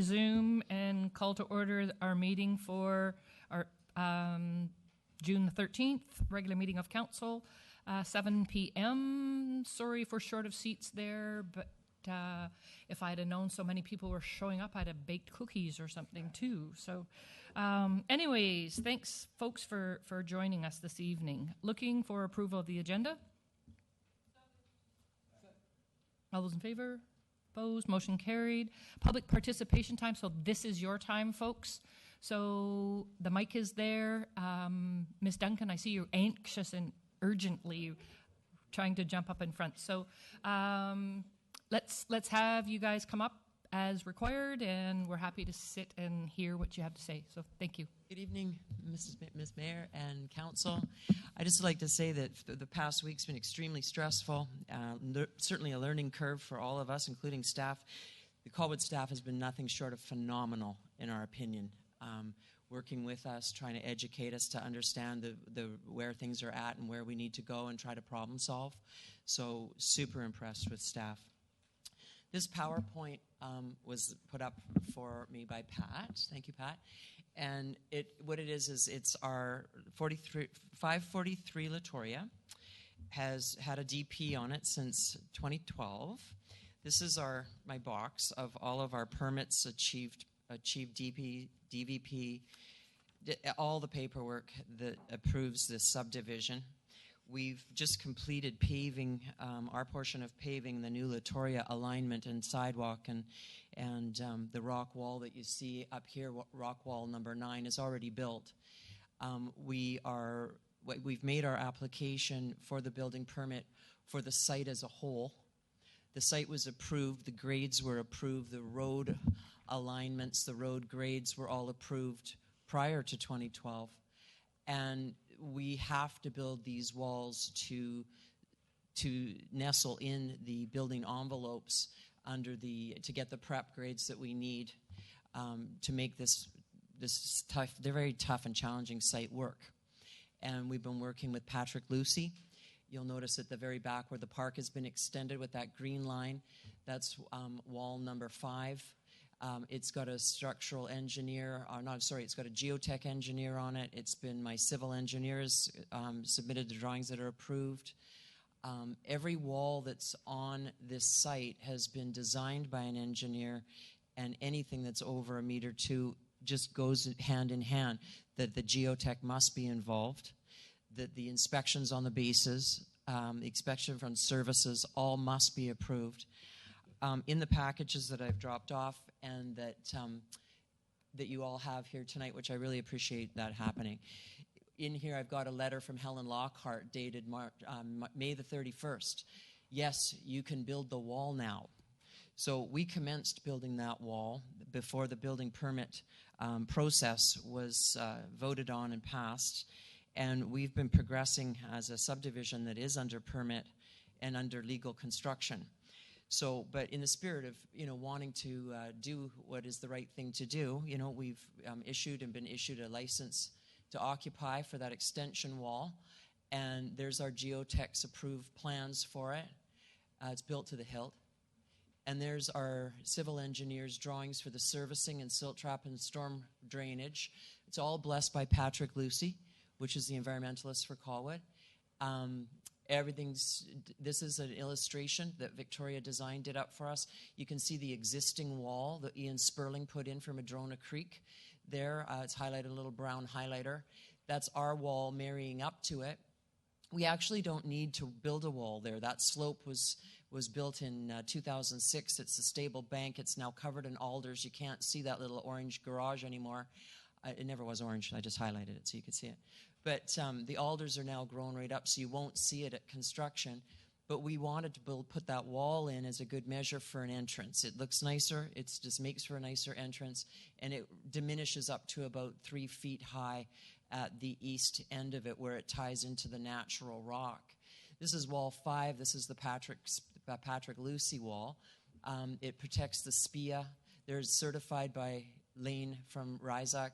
Resume and call to order our meeting for our June the 13th, regular meeting of council, 7 p.m. Sorry for short of seats there, but if I'd have known so many people were showing up, I'd have baked cookies or something too. So anyways, thanks folks for joining us this evening. Looking for approval of the agenda? All those in favor? Opposed? Motion carried. Public participation time. So this is your time, folks. So the mic is there. Ms. Duncan, I see you're anxious and urgently trying to jump up in front. So let's have you guys come up as required, and we're happy to sit and hear what you have to say. So thank you. Good evening, Ms. Mayor and Council. I just like to say that the past week's been extremely stressful, certainly a learning curve for all of us, including staff. The Colwood staff has been nothing short of phenomenal, in our opinion, working with us, trying to educate us to understand where things are at and where we need to go and try to problem solve. So super impressed with staff. This PowerPoint was put up for me by Pat. Thank you, Pat. And what it is it's our 543 Latoria has had a DP on it since 2012. This is my box of all of our permits achieved DP, DVP, all the paperwork that approves this subdivision. We've just completed paving, our portion of paving, the new Latoria alignment and sidewalk, and the rock wall that you see up here, rock wall number 9, is already built. We've made our application for the building permit for the site as a whole. The site was approved, the grades were approved, the road alignments, the road grades were all approved prior to 2012. And we have to build these walls to nestle in the building envelopes to get the prep grades that we need to make this tough, they're very tough and challenging site work. And we've been working with Patrick Lucy. You'll notice at the very back where the park has been extended with that green line, that's wall number 5. It's got a structural engineer, it's got a geotech engineer on it. It's been my civil engineers submitted the drawings that are approved. Every wall that's on this site has been designed by an engineer, and anything that's over 1 meter 2 just goes hand in hand, that the geotech must be involved, that the inspections on the bases, the inspection from services, all must be approved. In the packages that I've dropped off and that you all have here tonight, which I really appreciate that happening. In here I've got a letter from Helen Lockhart dated May the 31st. Yes, you can build the wall now. So we commenced building that wall before the building permit process was voted on and passed. And we've been progressing as a subdivision that is under permit and under legal construction. So, but in the spirit of, wanting to do what is the right thing to do, we've been issued a license to occupy for that extension wall. And there's our geotech's approved plans for it. It's built to the hilt. And there's our civil engineer's drawings for the servicing and silt trap and storm drainage. It's all blessed by Patrick Lucy, which is the environmentalist for Colwood. This is an illustration that Victoria Design did up for us. You can see the existing wall that Ian Sperling put in for Madrona Creek there. It's highlighted, a little brown highlighter. That's our wall marrying up to it. We actually don't need to build a wall there. That slope was built in 2006. It's a stable bank. It's now covered in alders. You can't see that little orange garage anymore. It never was orange. I just highlighted it so you could see it. But the alders are now grown right up, so you won't see it at construction. But we wanted to put that wall in as a good measure for an entrance. It looks nicer. It just makes for a nicer entrance. And it diminishes up to about 3 feet high at the east end of it, where it ties into the natural rock. This is wall 5. This is the Patrick Lucy wall. It protects the SPIA. They're certified by Lane from RISAC.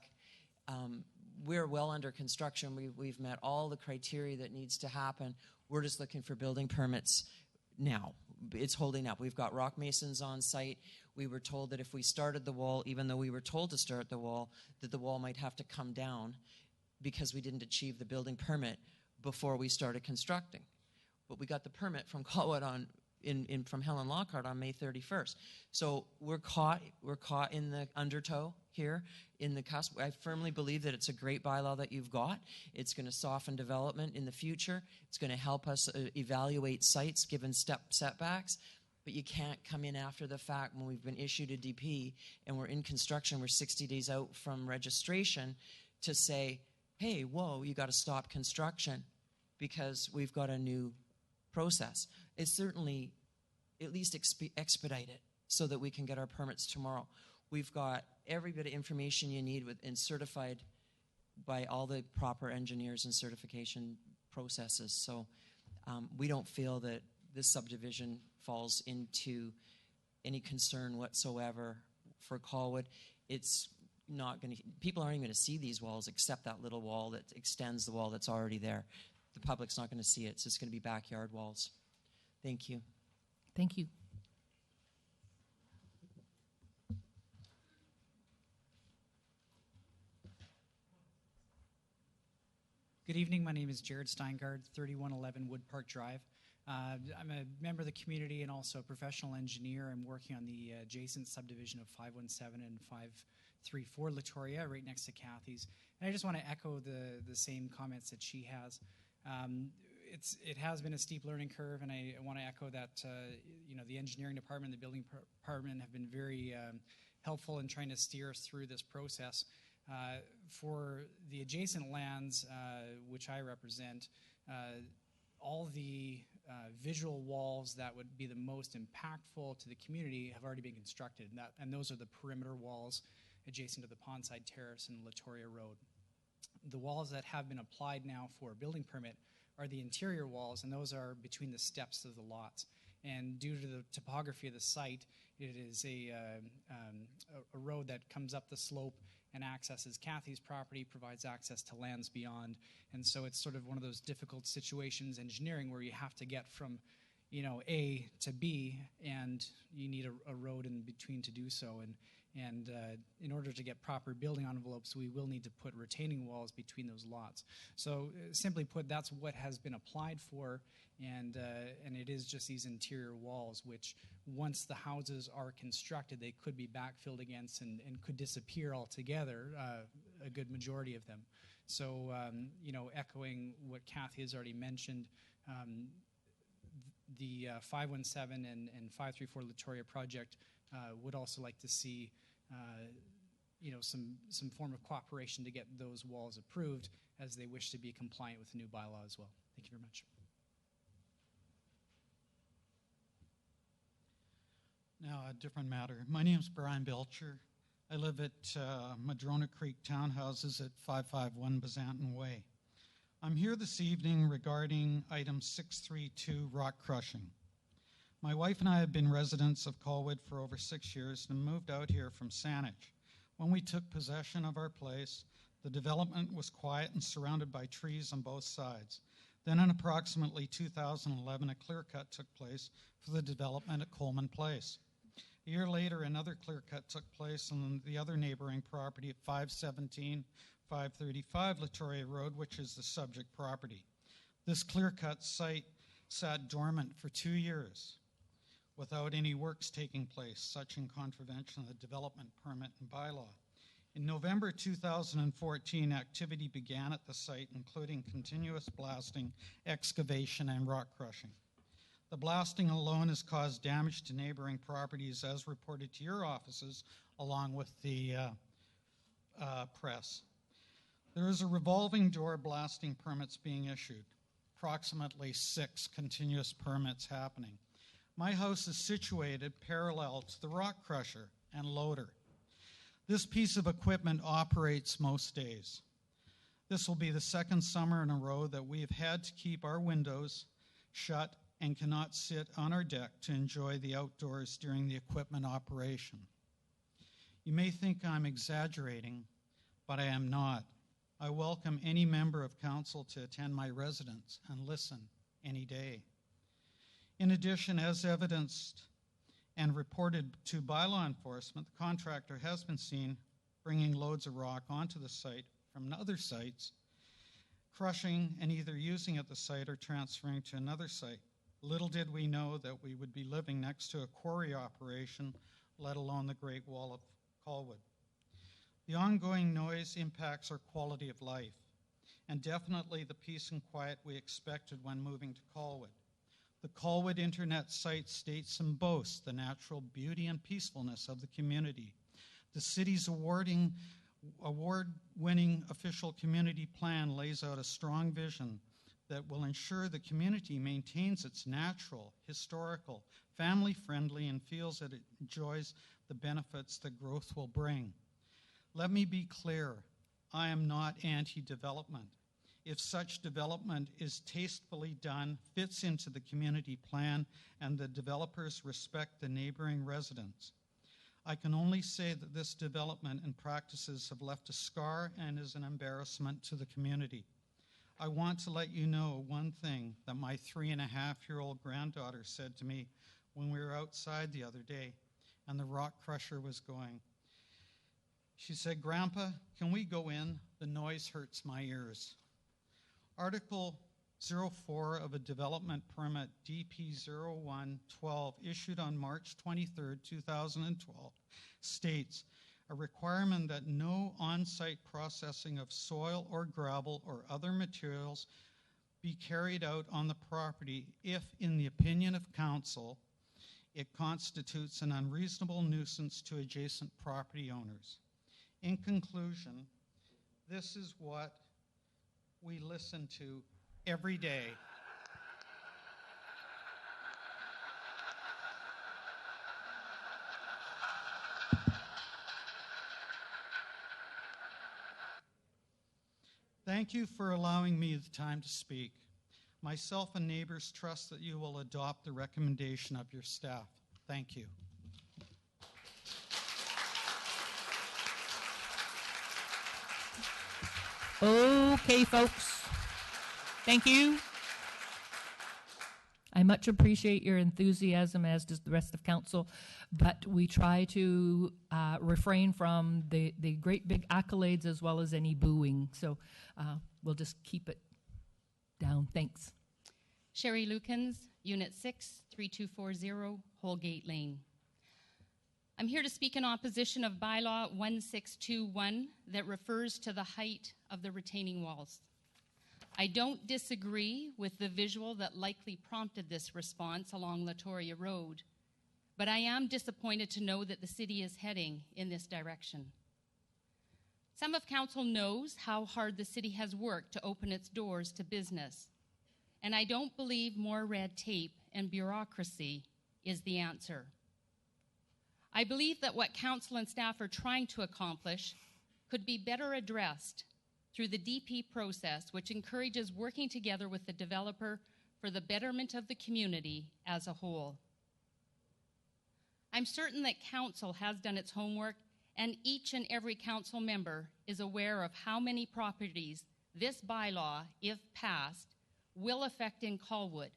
We're well under construction. We've met all the criteria that needs to happen. We're just looking for building permits now. it's holding up. We've got rock masons on site. We were told that if we started the wall, even though we were told to start the wall, that the wall might have to come down because we didn't achieve the building permit before we started constructing. But we got the permit from Colwood from Helen Lockhart on May 31st. So we're caught in the undertow here in the cusp. I firmly believe that it's a great bylaw that you've got. It's going to soften development in the future. It's going to help us evaluate sites given setbacks. But you can't come in after the fact when we've been issued a DP and we're in construction, we're 60 days out from registration, to say, hey, whoa, you got to stop construction because we've got a new process. It's certainly at least expedite it so that we can get our permits tomorrow. We've got every bit of information you need and certified by all the proper engineers and certification processes. So we don't feel that this subdivision falls into any concern whatsoever for Colwood. It's not going to, people aren't even going to see these walls except that little wall that extends the wall that's already there. The public's not going to see it. It's just going to be backyard walls. Thank you. Thank you. Good evening. My name is Jared Steingard, 3111 Wood Park Drive. I'm a member of the community and also a professional engineer. I'm working on the adjacent subdivision of 517 and 534 Latoria, right next to Kathy's. And I just want to echo the same comments that she has. It has been a steep learning curve, and I want to echo that. The engineering department, the building department have been very helpful in trying to steer us through this process. For the adjacent lands, which I represent, all the visual walls that would be the most impactful to the community have already been constructed, and those are the perimeter walls adjacent to the Pondside Terrace and Latoria Road. The walls that have been applied now for a building permit are the interior walls, and those are between the steps of the lots. And due to the topography of the site, it is a road that comes up the slope and accesses Kathy's property, provides access to lands beyond. And so it's sort of one of those difficult situations engineering where you have to get from A to B, and you need a road in between to do so. And in order to get proper building envelopes, we will need to put retaining walls between those lots. So simply put, that's what has been applied for, and it is just these interior walls, which once the houses are constructed, they could be backfilled against and could disappear altogether, a good majority of them. So, echoing what Kathy has already mentioned, the 517 and 534 Latoria project would also like to see some form of cooperation to get those walls approved, as they wish to be compliant with the new bylaw as well. Thank you very much. Now, a different matter. My name is Brian Belcher. I live at Madrona Creek Townhouses at 551 Bazanton Way. I'm here this evening regarding item 632, rock crushing. My wife and I have been residents of Colwood for over 6 years and moved out here from Saanich. When we took possession of our place, the development was quiet and surrounded by trees on both sides. Then in approximately 2011, a clear cut took place for the development at Coleman Place. A year later, another clear cut took place on the other neighboring property at 517, 535 Latoria Road, which is the subject property. This clear cut site sat dormant for 2 years without any works taking place, such in contravention of the development permit and bylaw. In November 2014, activity began at the site, including continuous blasting, excavation, and rock crushing. The blasting alone has caused damage to neighboring properties, as reported to your offices, along with the press. There is a revolving door blasting permits being issued, approximately 6 continuous permits happening. My house is situated parallel to the rock crusher and loader. This piece of equipment operates most days. This will be the second summer in a row that we have had to keep our windows shut and cannot sit on our deck to enjoy the outdoors during the equipment operation. You may think I'm exaggerating, but I am not. I welcome any member of council to attend my residence and listen any day. In addition, as evidenced and reported to bylaw enforcement, the contractor has been seen bringing loads of rock onto the site from other sites, crushing and either using at the site or transferring to another site. Little did we know that we would be living next to a quarry operation, let alone the Great Wall of Colwood. The ongoing noise impacts our quality of life, and definitely the peace and quiet we expected when moving to Colwood. The Colwood Internet site states and boasts the natural beauty and peacefulness of the community. The city's award-winning official community plan lays out a strong vision that will ensure the community maintains its natural, historical, family-friendly, and feels that it enjoys the benefits that growth will bring. Let me be clear, I am not anti-development. If such development is tastefully done, fits into the community plan, and the developers respect the neighboring residents. I can only say that this development and practices have left a scar and is an embarrassment to the community. I want to let you know one thing that my 3.5-year-old granddaughter said to me when we were outside the other day and the rock crusher was going. She said, "Grandpa, can we go in? The noise hurts my ears." Article 04 of a development permit DP0112 issued on March 23, 2012 states a requirement that no on-site processing of soil or gravel or other materials be carried out on the property if, in the opinion of council, it constitutes an unreasonable nuisance to adjacent property owners. In conclusion, this is what we listen to every day. Thank you for allowing me the time to speak. Myself and neighbors trust that you will adopt the recommendation of your staff. Thank you. Okay, folks. Thank you. I much appreciate your enthusiasm, as does the rest of council, but we try to refrain from the great big accolades as well as any booing. So we'll just keep it down. Thanks. Sherry Lukens, Unit 6, 3240, Holgate Lane. I'm here to speak in opposition of Bylaw 1621 that refers to the height of the retaining walls. I don't disagree with the visual that likely prompted this response along Latoria Road, but I am disappointed to know that the city is heading in this direction. Some of council knows how hard the city has worked to open its doors to business, and I don't believe more red tape and bureaucracy is the answer. I believe that what council and staff are trying to accomplish could be better addressed through the DP process, which encourages working together with the developer for the betterment of the community as a whole. I'm certain that council has done its homework, and each and every council member is aware of how many properties this bylaw, if passed, will affect in Colwood,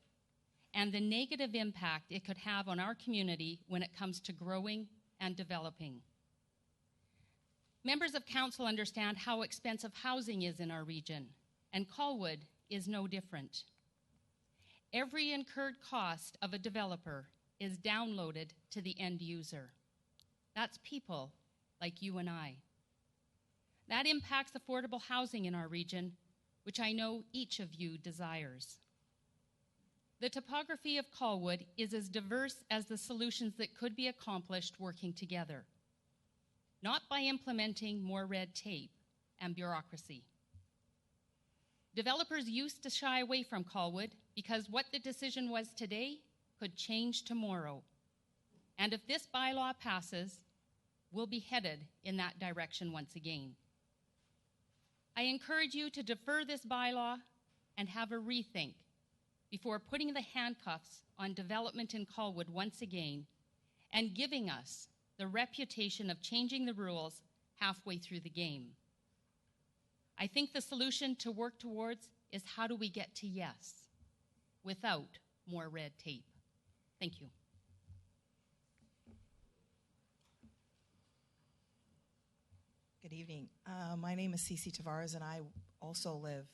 and the negative impact it could have on our community when it comes to growing and developing. Members of council understand how expensive housing is in our region, and Colwood is no different. Every incurred cost of a developer is downloaded to the end user. That's people like you and I. That impacts affordable housing in our region, which I know each of you desires. The topography of Colwood is as diverse as the solutions that could be accomplished working together, not by implementing more red tape and bureaucracy. Developers used to shy away from Colwood because what the decision was today could change tomorrow. And if this bylaw passes, we'll be headed in that direction once again. I encourage you to defer this bylaw and have a rethink before putting the handcuffs on development in Colwood once again and giving us the reputation of changing the rules halfway through the game. I think the solution to work towards is how do we get to yes without more red tape. Thank you. Good evening. My name is Cece Tavares, and I also live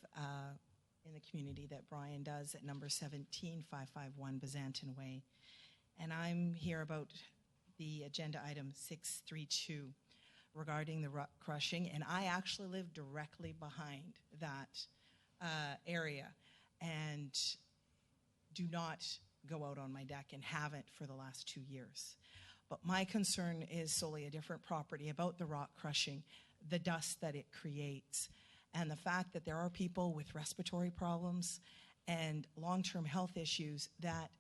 in the community that Brian does at number 17551 Bazanton Way. And I'm here about the agenda item 632 regarding the rock crushing. And I actually live directly behind that area and do not go out on my deck and haven't for the last 2 years. But my concern is solely a different property about the rock crushing, the dust that it creates, and the fact that there are people with respiratory problems and long-term health issues that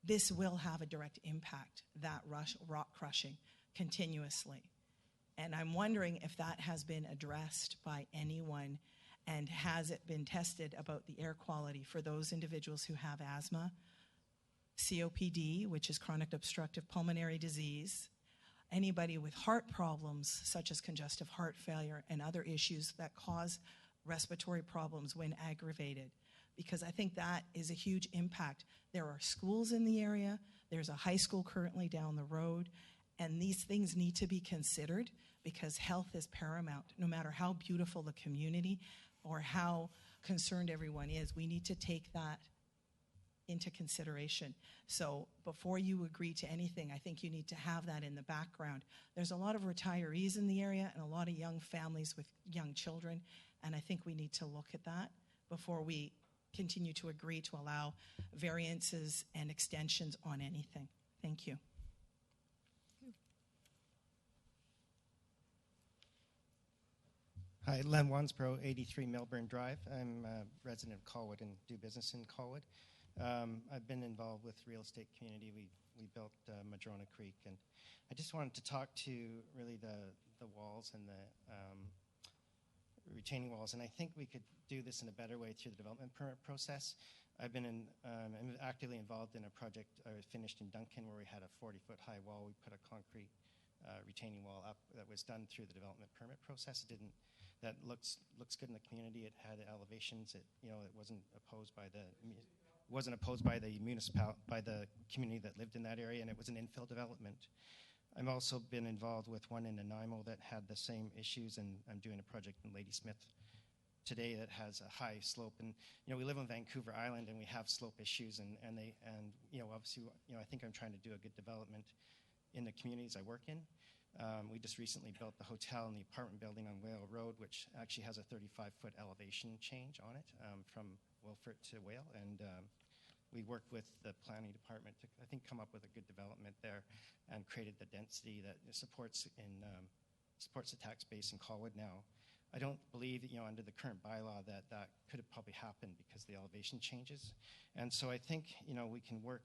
this will have a direct impact, that rock crushing continuously. And I'm wondering if that has been addressed by anyone, and has it been tested about the air quality for those individuals who have asthma, COPD, which is chronic obstructive pulmonary disease, anybody with heart problems such as congestive heart failure and other issues that cause respiratory problems when aggravated, because I think that is a huge impact. There are schools in the area, there's a high school currently down the road, and these things need to be considered because health is paramount. No matter how beautiful the community or how concerned everyone is, we need to take that into consideration. So before you agree to anything, I think you need to have that in the background. There's a lot of retirees in the area and a lot of young families with young children, and I think we need to look at that before we continue to agree to allow variances and extensions on anything. Thank you. Hi, Len Wansborough, 83 Melbourne Drive. I'm a resident of Colwood and do business in Colwood. I've been involved with real estate community. We built Madrona Creek, and I just wanted to talk to really the walls and the retaining walls, and I think we could do this in a better way through the development permit process. I'm actively involved in a project I finished in Duncan where we had a 40-foot high wall. We put a concrete retaining wall up that was done through the development permit process. That looks good in the community. It had elevations. It wasn't opposed by the by the community that lived in that area, and it was an infill development. I've also been involved with one in Nanaimo that had the same issues, and I'm doing a project in Ladysmith today that has a high slope. And we live on Vancouver Island, and we have slope issues, and obviously I think I'm trying to do a good development in the communities I work in. We just recently built the hotel and the apartment building on Whale Road, which actually has a 35-foot elevation change on it from Wilfert to Whale, and we worked with the planning department to, I think, come up with a good development there and created the density that supports the tax base in Colwood now. I don't believe under the current bylaw that could have probably happened because of the elevation changes. And so I think we can work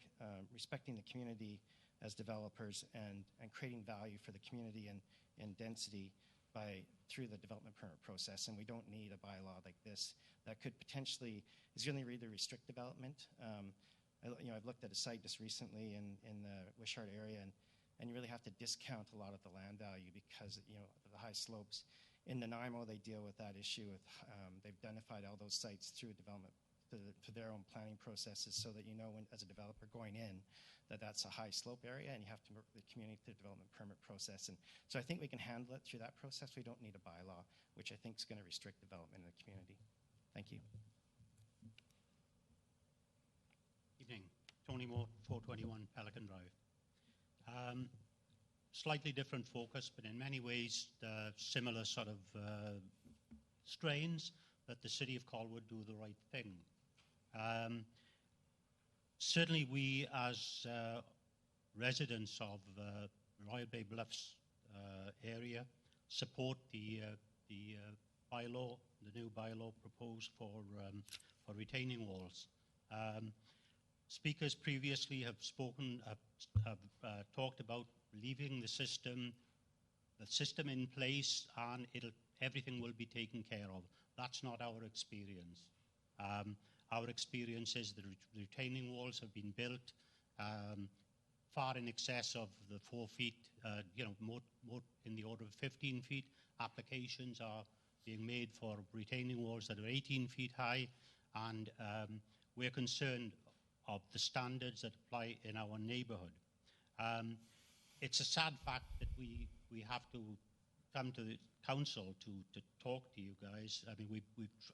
respecting the community as developers and creating value for the community and density through the development permit process. And we don't need a bylaw like this that could potentially is going to either restrict development. I've looked at a site just recently in the Wishart area, and you really have to discount a lot of the land value because of the high slopes. In Nanaimo, they deal with that issue. They've identified all those sites through development to their own planning processes, so that when, as a developer going in, that's a high slope area, and you have to work with the community through the development permit process. And so I think we can handle it through that process. We don't need a bylaw, which I think is going to restrict development in the community. Thank you. Evening. Tony Moore, 421 Pelican Drive. Slightly different focus, but in many ways similar sort of strains that the City of Colwood do the right thing. Certainly we as residents of Royal Bay Bluffs area support the bylaw, the new bylaw proposed for retaining walls. Speakers previously have talked about leaving the system in place, and everything will be taken care of. That's not our experience. Our experience is the retaining walls have been built far in excess of the 4 feet, more in the order of 15 feet. Applications are being made for retaining walls that are 18 feet high, and we're concerned the standards that apply in our neighborhood. It's a sad fact that we have to come to the council to talk to you guys. I mean,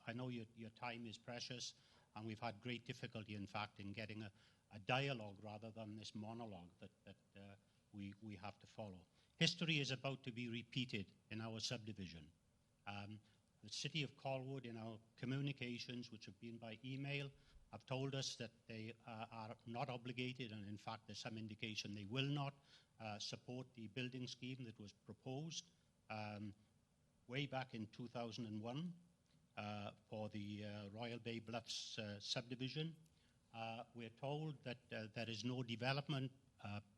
I know your time is precious, and we've had great difficulty, in fact, in getting a dialogue rather than this monologue that we have to follow. History is about to be repeated in our subdivision. The City of Colwood, in our communications, which have been by email, have told us that they are not obligated, and in fact there's some indication they will not support the building scheme that was proposed way back in 2001 for the Royal Bay Bluffs subdivision. We're told that there is no development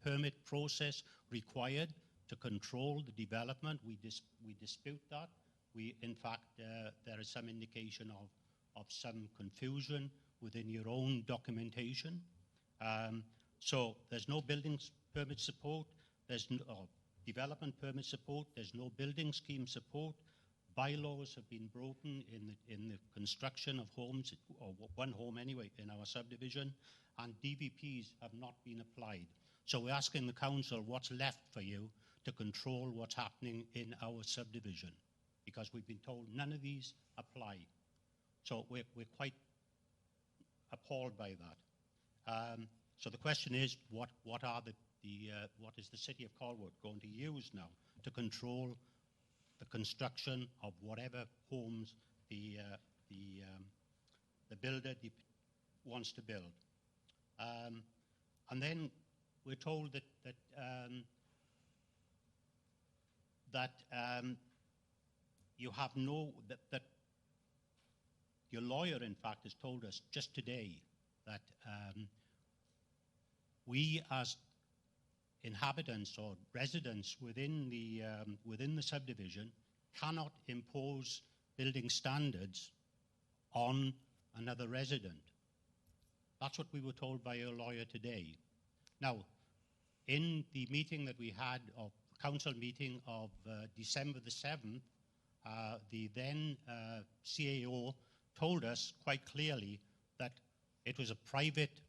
permit process required to control the development. We dispute that. In fact, there is some indication of some confusion within your own documentation. So there's no building permit support, there's no development permit support, there's no building scheme support. Bylaws have been broken in the construction of homes, or one home anyway, in our subdivision, and DVPs have not been applied. So we're asking the council what's left for you to control what's happening in our subdivision, because we've been told none of these apply. So we're quite appalled by that. So the question is, what is the City of Colwood going to use now to control the construction of whatever homes the builder wants to build? And then we're told that you have that your lawyer, in fact, has told us just today that we as inhabitants or residents within the subdivision cannot impose building standards on another resident. That's what we were told by our lawyer today. Now, in the meeting that we had, of council meeting of December the 7th, the then CAO told us quite clearly that it was a private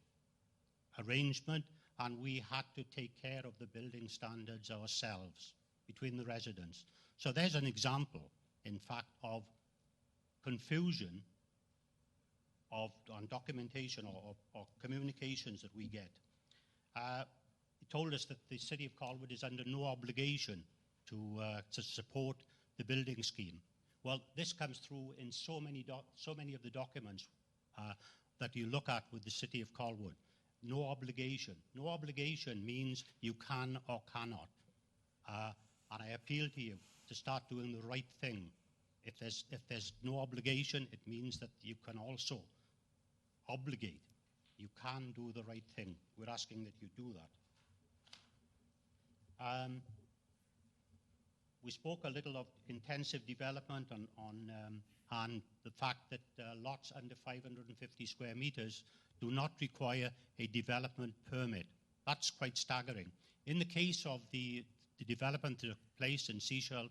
arrangement and we had to take care of the building standards ourselves between the residents. So there's an example, in fact, of confusion on documentation or communications that we get. He told us that the City of Colwood is under no obligation to support the building scheme. Well, this comes through in so many of the documents that you look at with the City of Colwood. No obligation. No obligation means you can or cannot. And I appeal to you to start doing the right thing. If there's no obligation, it means that you can also obligate. You can do the right thing. We're asking that you do that. We spoke a little of intensive development and the fact that lots under 550 square meters do not require a development permit. That's quite staggering. In the case of the development that took place in Seashell,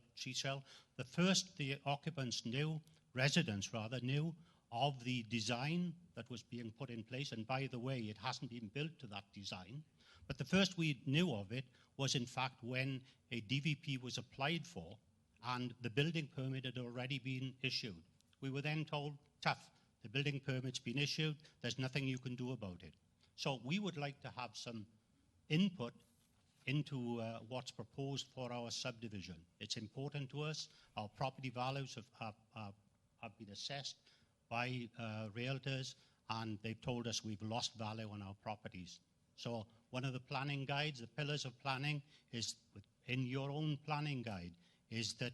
the occupants knew, residents rather, knew of the design that was being put in place. And by the way, it hasn't been built to that design. But the first we knew of it was, in fact, when a DVP was applied for and the building permit had already been issued. We were then told, tough, the building permit's been issued, there's nothing you can do about it. So we would like to have some input into what's proposed for our subdivision. It's important to us. Our property values have been assessed by realtors, and they've told us we've lost value on our properties. So one of the planning guides, the pillars of planning, is in your own planning guide, is that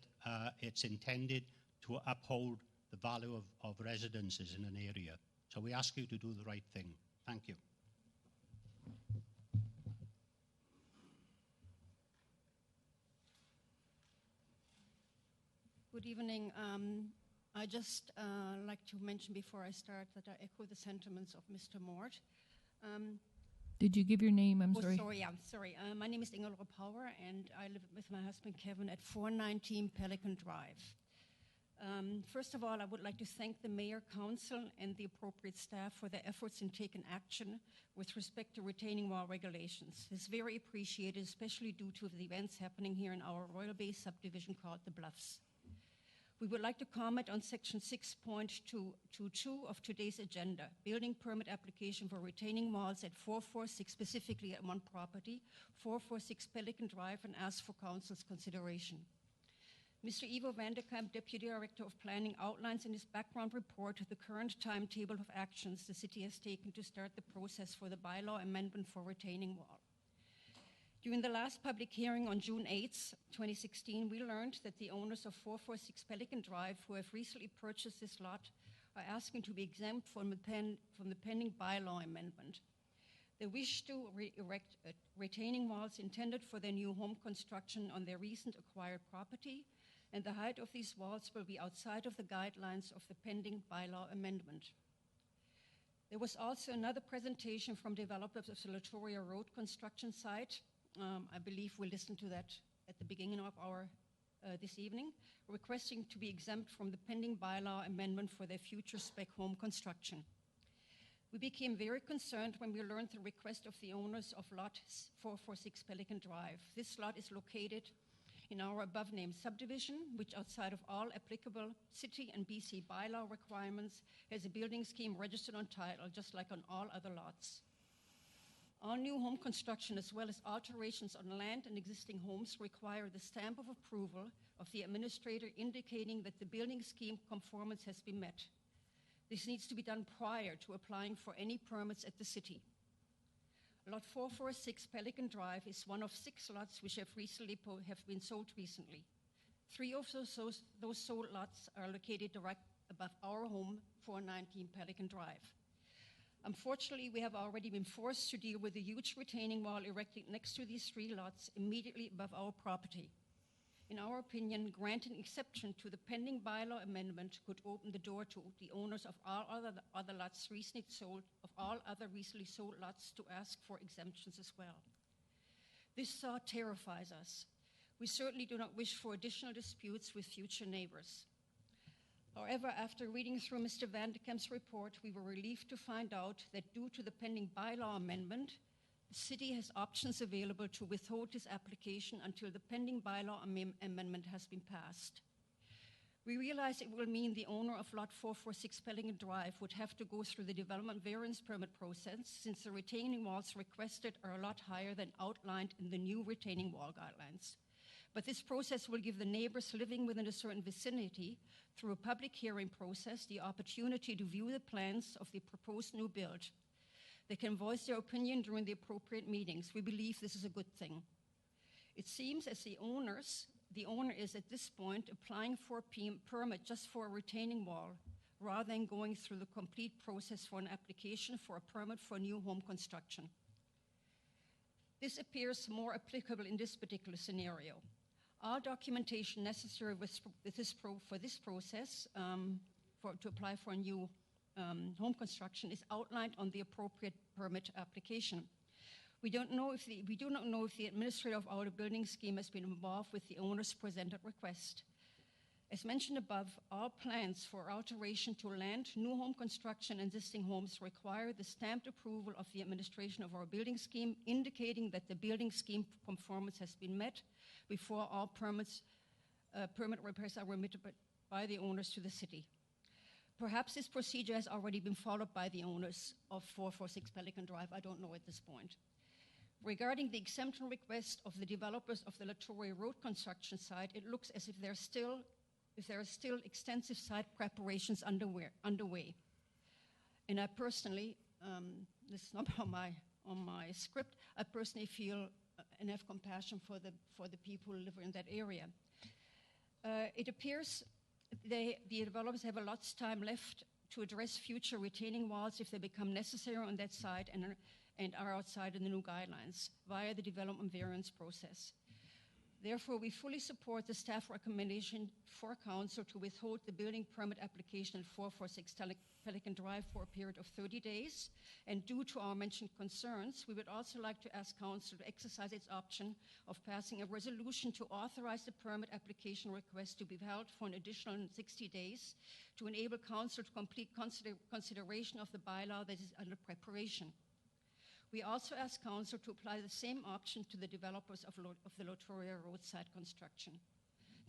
it's intended to uphold the value of residences in an area. So we ask you to do the right thing. Thank you. Good evening. I just like to mention before I start that I echo the sentiments of Mr. Mort. Did you give your name? I'm sorry. Sorry. My name is Ingelora Power, and I live with my husband Kevin at 419 Pelican Drive. First of all, I would like to thank the Mayor, Council, and the appropriate staff for their efforts in taking action with respect to retaining wall regulations. It's very appreciated, especially due to the events happening here in our Royal Bay subdivision called the Bluffs. We would like to comment on Section 6.222 of today's agenda, building permit application for retaining walls at 446, specifically at one property, 446 Pelican Drive, and ask for Council's consideration. Mr. Ivo Vanderkamp, Deputy Director of Planning, outlines in his background report the current timetable of actions the city has taken to start the process for the bylaw amendment for retaining wall. During the last public hearing on June 8, 2016, we learned that the owners of 446 Pelican Drive, who have recently purchased this lot, are asking to be exempt from the pending bylaw amendment. They wish to erect retaining walls intended for their new home construction on their recent acquired property, and the height of these walls will be outside of the guidelines of the pending bylaw amendment. There was also another presentation from developers of the Latoria Road construction site. I believe we'll listen to that at the beginning of our this evening, requesting to be exempt from the pending bylaw amendment for their future spec home construction. We became very concerned when we learned the request of the owners of lot 446 Pelican Drive. This lot is located in our above-named subdivision, which outside of all applicable city and BC bylaw requirements has a building scheme registered on title, just like on all other lots. All new home construction, as well as alterations on land and existing homes, require the stamp of approval of the administrator indicating that the building scheme conformance has been met. This needs to be done prior to applying for any permits at the city. Lot 446 Pelican Drive is one of 6 lots which have been sold recently. 3 of those sold lots are located direct above our home, 419 Pelican Drive. Unfortunately, we have already been forced to deal with a huge retaining wall erected next to these 3 lots immediately above our property. In our opinion, granting exception to the pending bylaw amendment could open the door to the owners of all other lots recently sold, lots to ask for exemptions as well. This thought terrifies us. We certainly do not wish for additional disputes with future neighbors. However, after reading through Mr. Vanderkamp's report, we were relieved to find out that due to the pending bylaw amendment, the city has options available to withhold this application until the pending bylaw amendment has been passed. We realize it will mean the owner of lot 446 Pelican Drive would have to go through the development variance permit process, since the retaining walls requested are a lot higher than outlined in the new retaining wall guidelines. But this process will give the neighbors living within a certain vicinity, through a public hearing process, the opportunity to view the plans of the proposed new build. They can voice their opinion during the appropriate meetings. We believe this is a good thing. It seems as the owner is at this point applying for a permit just for a retaining wall, rather than going through the complete process for an application for a permit for new home construction. This appears more applicable in this particular scenario. All documentation necessary for this process to apply for a new home construction is outlined on the appropriate permit application. We do not know if the administrator of our building scheme has been involved with the owner's presented request. As mentioned above, all plans for alteration to land, new home construction, and existing homes require the stamped approval of the administration of our building scheme, indicating that the building scheme conformance has been met before all permit repairs are remitted by the owners to the city. Perhaps this procedure has already been followed by the owners of 446 Pelican Drive. I don't know at this point. Regarding the exemption request of the developers of the Latoria Road construction site, it looks as if there are still extensive site preparations underway. And I personally, this is not on my script, I personally feel and have compassion for the people who live in that area. It appears the developers have a lot of time left to address future retaining walls if they become necessary on that site and are outside of the new guidelines via the development variance process. Therefore, we fully support the staff recommendation for Council to withhold the building permit application at 446 Pelican Drive for a period of 30 days. And due to our mentioned concerns, we would also like to ask Council to exercise its option of passing a resolution to authorize the permit application request to be held for an additional 60 days to enable Council to complete consideration of the bylaw that is under preparation. We also ask Council to apply the same option to the developers of the Lotoria roadside construction.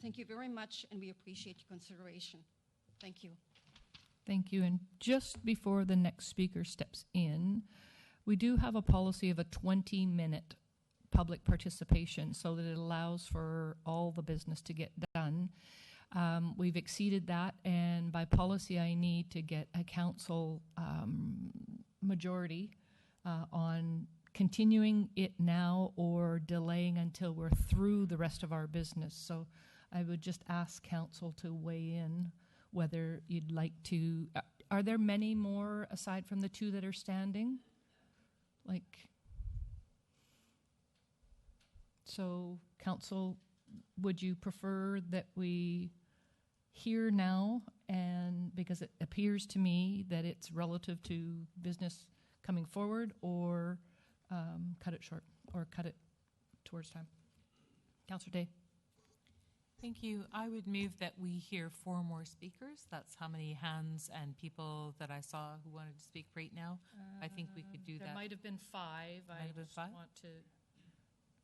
Thank you very much, and we appreciate your consideration. Thank you. Thank you. And just before the next speaker steps in, we do have a policy of a 20-minute public participation so that it allows for all the business to get done. We've exceeded that, and by policy, I need to get a council majority on continuing it now or delaying until we're through the rest of our business. So I would just ask council to weigh in whether you'd like to. Are there many more aside from the two that are standing? So council, would you prefer that we hear now, and because it appears to me that it's relative to business coming forward, or cut it short, or cut it towards time? Councillor Day. Thank you. I would move that we hear 4 more speakers. That's how many hands and people that I saw who wanted to speak right now. I think we could do that. There might have been 5. I been just 5? want to.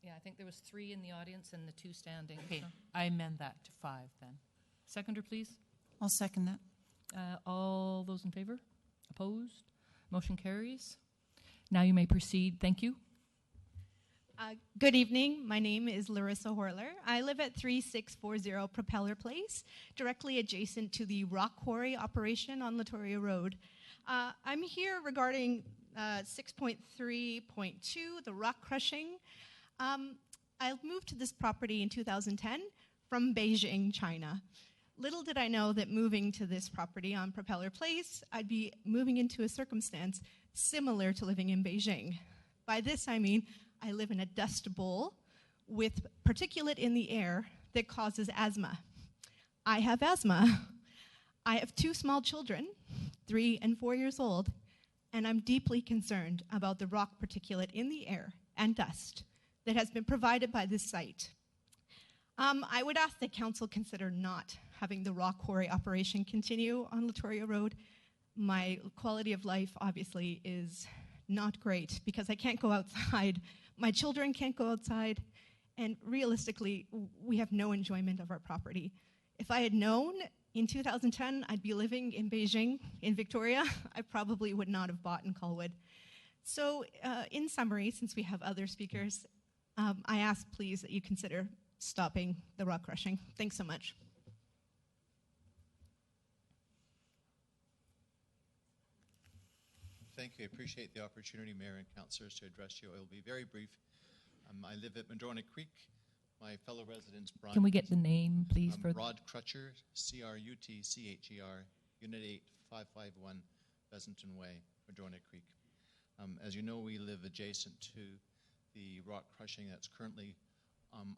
Yeah, I think there was 3 in the audience and the 2 standing. Okay, So. I amend that to 5 then. Seconder, please. I'll second that. All those in favor? Opposed? Motion carries. Now you may proceed. Thank you. Good evening. My name is Larissa Horler. I live at 3640 Propeller Place, directly adjacent to the rock quarry operation on Latoria Road. I'm here regarding 6.3.2, the rock crushing. I moved to this property in 2010 from Beijing, China. Little did I know that moving to this property on Propeller Place, I'd be moving into a circumstance similar to living in Beijing. By this, I mean I live in a dust bowl with particulate in the air that causes asthma. I have asthma. I have 2 small children, 3 and 4 years old, and I'm deeply concerned about the rock particulate in the air and dust that has been provided by this site. I would ask that council consider not having the rock quarry operation continue on Latoria Road. My quality of life obviously is not great because I can't go outside. My children can't go outside, and realistically, we have no enjoyment of our property. If I had known in 2010 I'd be living in Beijing, in Victoria, I probably would not have bought in Colwood. So in summary, since we have other speakers, I ask please that you consider stopping the rock crushing. Thanks so much. Thank you. I appreciate the opportunity, Mayor and Councillors, to address you. I will be very brief. I live at Madrona Creek. My fellow residents, Brian. Can we get the name, please? Rod Crutcher, CRUTCHER, Unit 8, 551, Pleasanton Way, Madrona Creek. As you know, we live adjacent to the rock crushing that's currently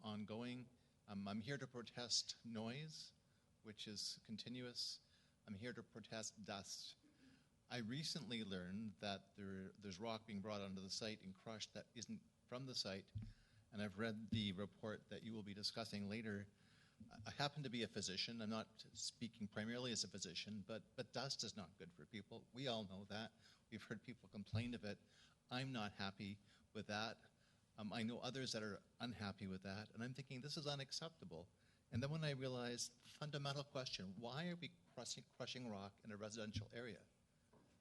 ongoing. I'm here to protest noise, which is continuous. I'm here to protest dust. I recently learned that there's rock being brought onto the site and crushed that isn't from the site, and I've read the report that you will be discussing later. I happen to be a physician. I'm not speaking primarily as a physician, but dust is not good for people. We all know that. We've heard people complain of it. I'm not happy with that. I know others that are unhappy with that, and I'm thinking this is unacceptable. And then when I realized the fundamental question, why are we crushing rock in a residential area?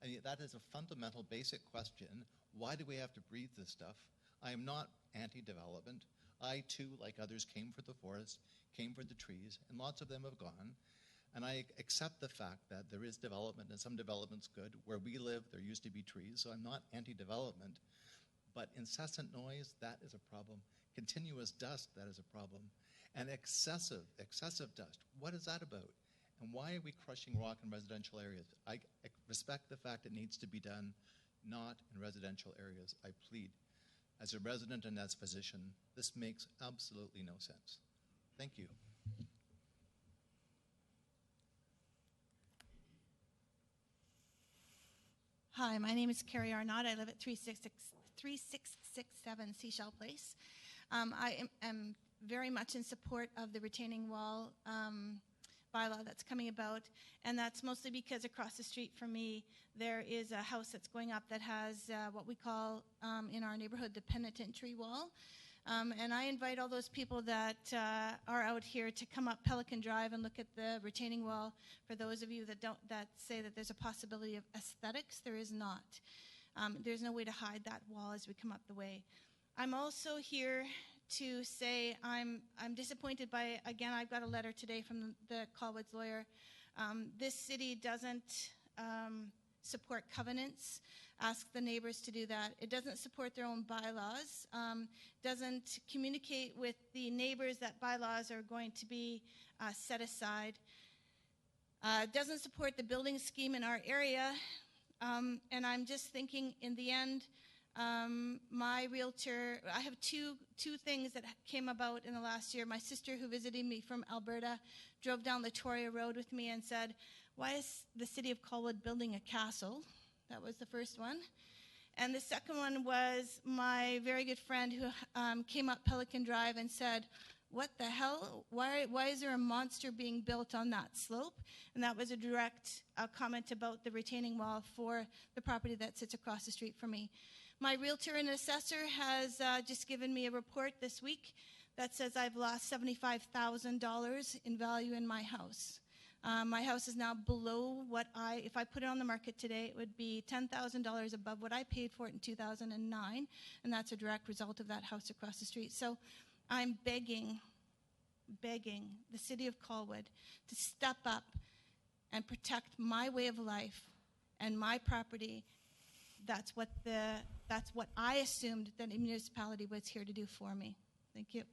I mean, that is a fundamental, basic question. Why do we have to breathe this stuff? I am not anti-development. I, too, like others, came for the forest, came for the trees, and lots of them have gone. And I accept the fact that there is development, and some development's good. Where we live, there used to be trees, so I'm not anti-development. But incessant noise, that is a problem. Continuous dust, that is a problem. And excessive dust, what is that about? And why are we crushing rock in residential areas? I respect the fact it needs to be done, not in residential areas. I plead As a resident and as a physician, this makes absolutely no sense. Thank you. Hi, my name is Carrie Arnott. I live at 3667 Seashell Place. I am very much in support of the retaining wall bylaw that's coming about, and that's mostly because across the street from me there is a house that's going up that has what we call in our neighborhood the penitentiary wall. And I invite all those people that are out here to come up Pelican Drive and look at the retaining wall. For those of you that say that there's a possibility of aesthetics, there is not. There's no way to hide that wall as we come up the way. I'm also here to say I'm disappointed by, again, I've got a letter today from the Colwood's lawyer. This city doesn't support covenants, ask the neighbors to do that. It doesn't support their own bylaws, doesn't communicate with the neighbors that bylaws are going to be set aside, doesn't support the building scheme in our area, and I'm just thinking in the end, my realtor, I have two things that came about in the last year. My sister, who visited me from Alberta, drove down Latoria Road with me and said, "Why is the city of Colwood building a castle?" That was the first one. And the second one was my very good friend who came up Pelican Drive and said, "What the hell? Why is there a monster being built on that slope?" And that was a direct comment about the retaining wall for the property that sits across the street from me. My realtor and assessor has just given me a report this week that says I've lost $75,000 in value in my house. My house is now below what if I put it on the market today, it would be $10,000 above what I paid for it in 2009, and that's a direct result of that house across the street. So I'm begging the city of Colwood to step up and protect my way of life and my property. That's what I assumed that the municipality was here to do for me. Thank you.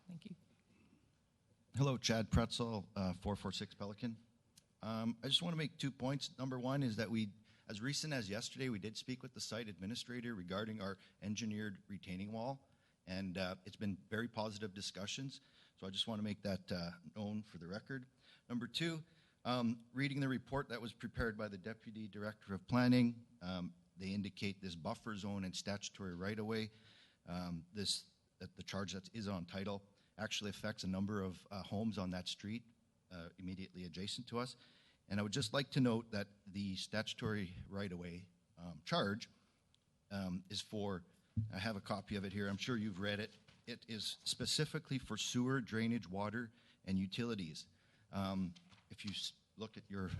Thank you. Hello, Chad Pretzel, 446 Pelican. I just want to make 2 points. Number one is that as recent as yesterday, we did speak with the site administrator regarding our engineered retaining wall, and it's been very positive discussions. So I just want to make that known for the record. Number two, reading the report that was prepared by the Deputy Director of Planning, they indicate this buffer zone and statutory right-of-way, that the charge that is on title actually affects a number of homes on that street immediately adjacent to us. And I would just like to note that the statutory right-of-way charge is for, I have a copy of it here, I'm sure you've read it. It is specifically for sewer, drainage, water, and utilities. If you look at your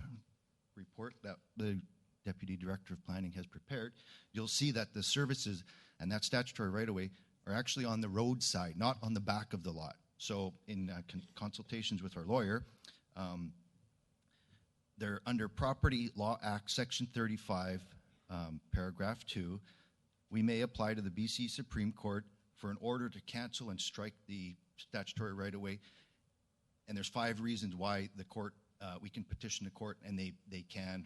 report that the Deputy Director of Planning has prepared, you'll see that the services and that statutory right-of-way are actually on the roadside, not on the back of the lot. So in consultations with our lawyer, they're under Property Law Act, Section 35, Paragraph 2. We may apply to the BC Supreme Court for an order to cancel and strike the statutory right-of-way. And there's 5 reasons why the court, we can petition the court and they can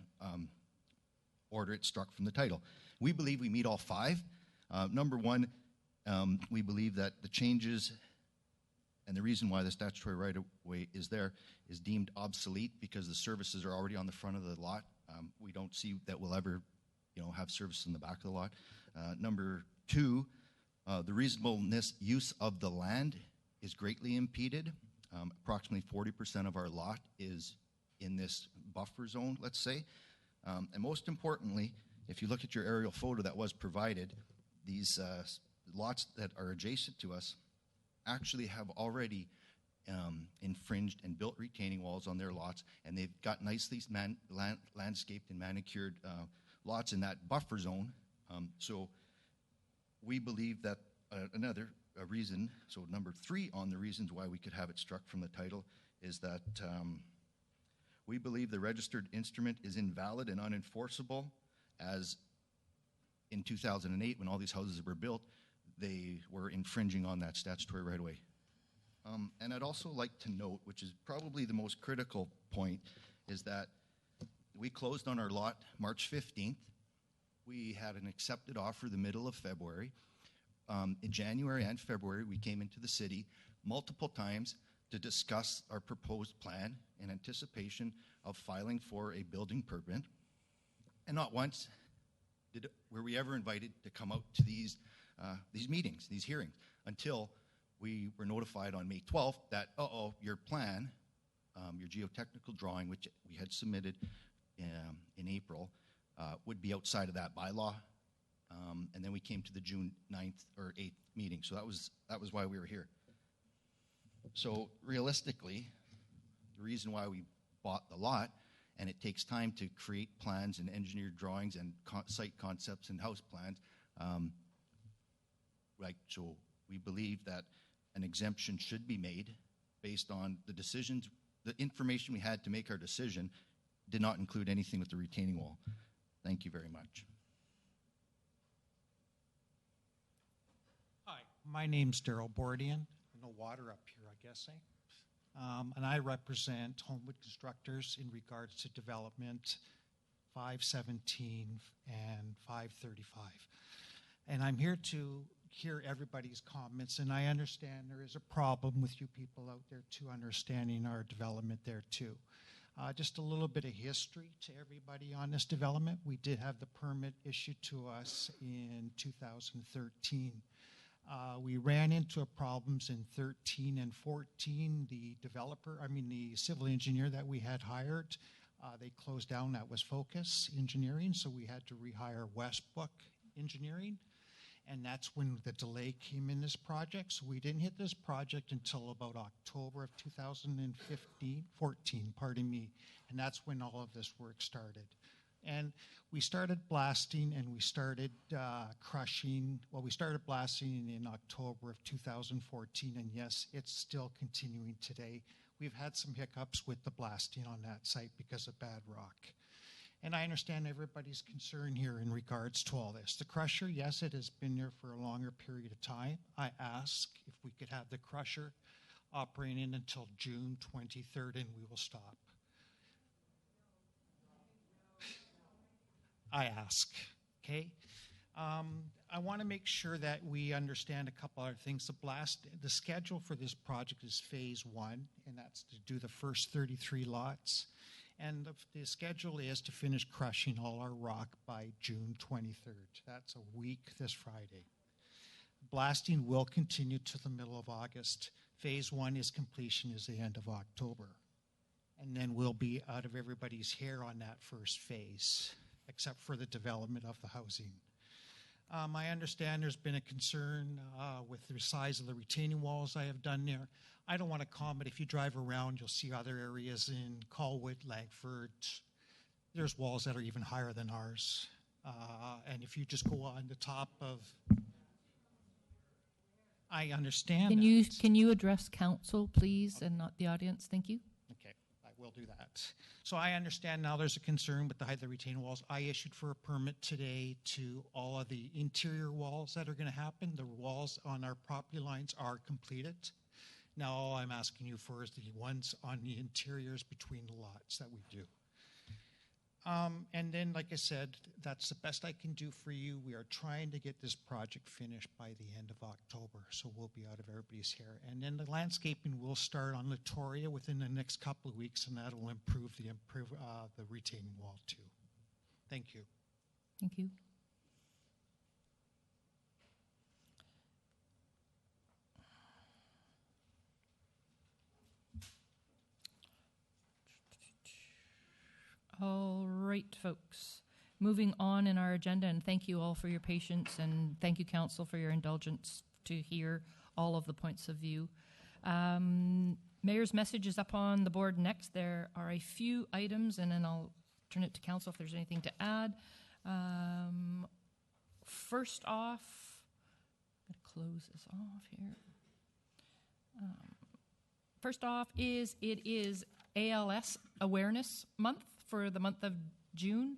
order it struck from the title. We believe we meet all 5. Number one, we believe that the changes and the reason why the statutory right-of-way is there is deemed obsolete because the services are already on the front of the lot. We don't see that we'll ever, have service in the back of the lot. Number 2, the reasonableness use of the land is greatly impeded. Approximately 40% of our lot is in this buffer zone, let's say. And most importantly, if you look at your aerial photo that was provided, these lots that are adjacent to us actually have already infringed and built retaining walls on their lots, and they've got nicely landscaped and manicured lots in that buffer zone. So we believe that another reason, so number 3 on the reasons why we could have it struck from the title, is that we believe the registered instrument is invalid and unenforceable, as in 2008, when all these houses were built, they were infringing on that statutory right-of-way. And I'd also like to note, which is probably the most critical point, is that We closed on our lot March 15th. We had an accepted offer the middle of February. In January and February, we came into the city multiple times to discuss our proposed plan in anticipation of filing for a building permit. And not once were we ever invited to come out to these meetings, these hearings, until we were notified on May 12th that, your plan, your geotechnical drawing, which we had submitted in April, would be outside of that bylaw. And then we came to the June 9th or 8th meeting. So that was why we were here. So realistically, the reason why we bought the lot, and it takes time to create plans and engineered drawings and site concepts and house plans, so we believe that an exemption should be made based on the decisions, the information we had to make our decision did not include anything with the retaining wall. Thank you very much. Hi, my name's Daryl Bordian. No water up here, I guess, and I represent Homewood Constructors in regards to development 517 and 535. And I'm here to hear everybody's comments, and I understand there is a problem with you people out there too, understanding our development there too. Just a little bit of history to everybody on this development. We did have the permit issued to us in 2013. We ran into problems in 13 and 14. The civil engineer that we had hired, they closed down. That was Focus Engineering, so we had to rehire Westbrook Engineering. And that's when the delay came in this project. So we didn't hit this project until about October of 2014, pardon me. And that's when all of this work started. And we started blasting and we started crushing. Well, we started blasting in October of 2014, and yes, it's still continuing today. We've had some hiccups with the blasting on that site because of bad rock. And I understand everybody's concern here in regards to all this. The crusher, yes, it has been there for a longer period of time. I asked if we could have the crusher operating until June 23rd, and we will stop. I ask, okay? I want to make sure that we understand a couple other things. The schedule for this project is phase 1, and that's to do the first 33 lots. And the schedule is to finish crushing all our rock by June 23rd. That's a week this Friday. Blasting will continue to the middle of August. Phase 1 is completion is the end of October. And then we'll be out of everybody's hair on that first phase, except for the development of the housing. I understand there's been a concern with the size of the retaining walls I have done there. I don't want to comment. If you drive around, you'll see other areas in Colwood, Langford. There's walls that are even higher than ours. And if you just go on the top of... I understand Can you address council, please, and not the audience? Thank you. Okay, I will do that. So I understand now there's a concern with the height of the retaining walls. I issued for a permit today to all of the interior walls that are going to happen. The walls on our property lines are completed. Now all I'm asking you for is the ones on the interiors between the lots that we do. And then, like I said, that's the best I can do for you. We are trying to get this project finished by the end of October, so we'll be out of everybody's hair. And then the landscaping will start on Latoria within the next couple of weeks, and that'll improve the retaining wall too. Thank you. Thank you. All right, folks. Moving on in our agenda, and thank you all for your patience, and thank you, Council, for your indulgence to hear all of the points of view. Mayor's message is up on the board next. There are a few items, and then I'll turn it to Council if there's anything to add. First off, I'm going to close this off here. First off it is ALS Awareness Month for the month of June.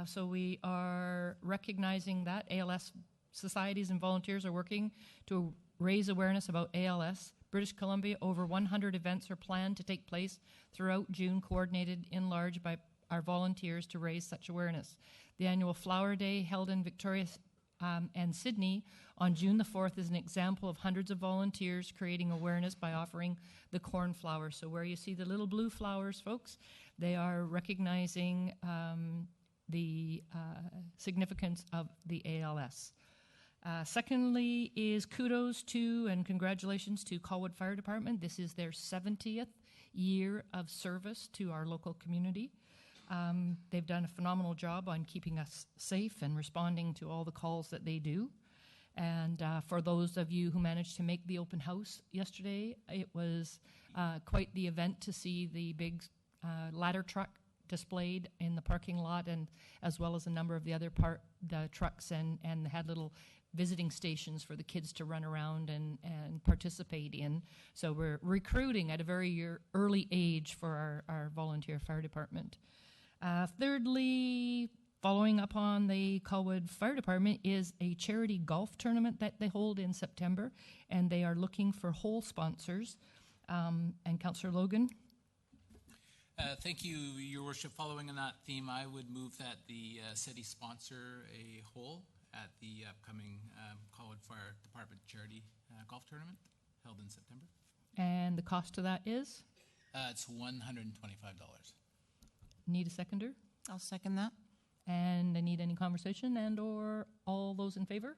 So we are recognizing that ALS societies and volunteers are working to raise awareness about ALS. British Columbia, over 100 events are planned to take place throughout June, coordinated in large by our volunteers to raise such awareness. The annual Flower Day held in Victoria and Sydney on June the 4th is an example of hundreds of volunteers creating awareness by offering the cornflower. So where you see the little blue flowers, folks, they are recognizing the significance of the ALS. Secondly is kudos to and congratulations to Colwood Fire Department. This is their 70th year of service to our local community. They've done a phenomenal job on keeping us safe and responding to all the calls that they do. And for those of you who managed to make the open house yesterday, it was quite the event to see the big ladder truck displayed in the parking lot, and as well as a number of the other the trucks, and they had little visiting stations for the kids to run around and participate in. So we're recruiting at a very early age for our volunteer fire department. Thirdly, following up on the Colwood Fire Department is a charity golf tournament that they hold in September, and they are looking for hole sponsors. And Councillor Logan? Thank you, Your Worship. Following on that theme, I would move that the city sponsor a hole at the upcoming Colwood Fire Department charity golf tournament held in September. And the cost of that is? It's $125. Need a seconder? I'll second that. And I need any conversation and or all those in favor?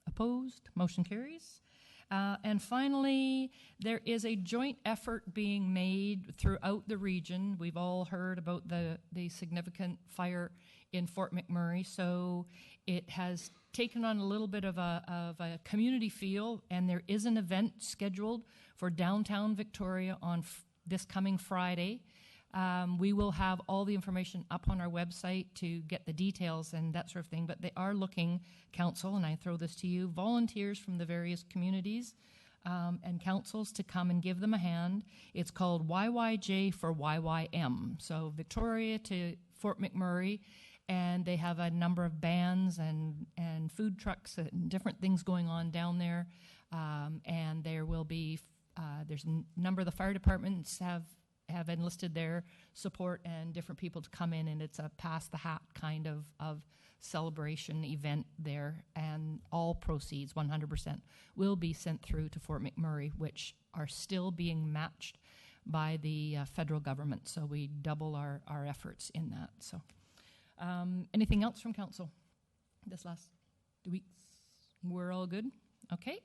Opposed? Motion carries. And finally, there is a joint effort being made throughout the region. We've all heard about the significant fire in Fort McMurray, so it has taken on a little bit of a community feel, and there is an event scheduled for downtown Victoria on this coming Friday. We will have all the information up on our website to get the details and that sort of thing, but they are looking, council, and I throw this to you, volunteers from the various communities and councils to come and give them a hand. It's called YYJ for YYM, so Victoria to Fort McMurray, and they have a number of bands and food trucks and different things going on down there, and there will be, there's a number of the fire departments have enlisted their support and different people to come in, and it's a pass the hat kind of celebration event there, and all proceeds 100% will be sent through to Fort McMurray, which are still being matched by the federal government, so we double our efforts in that. So anything else from council this last 2 weeks? We're all good? Okay.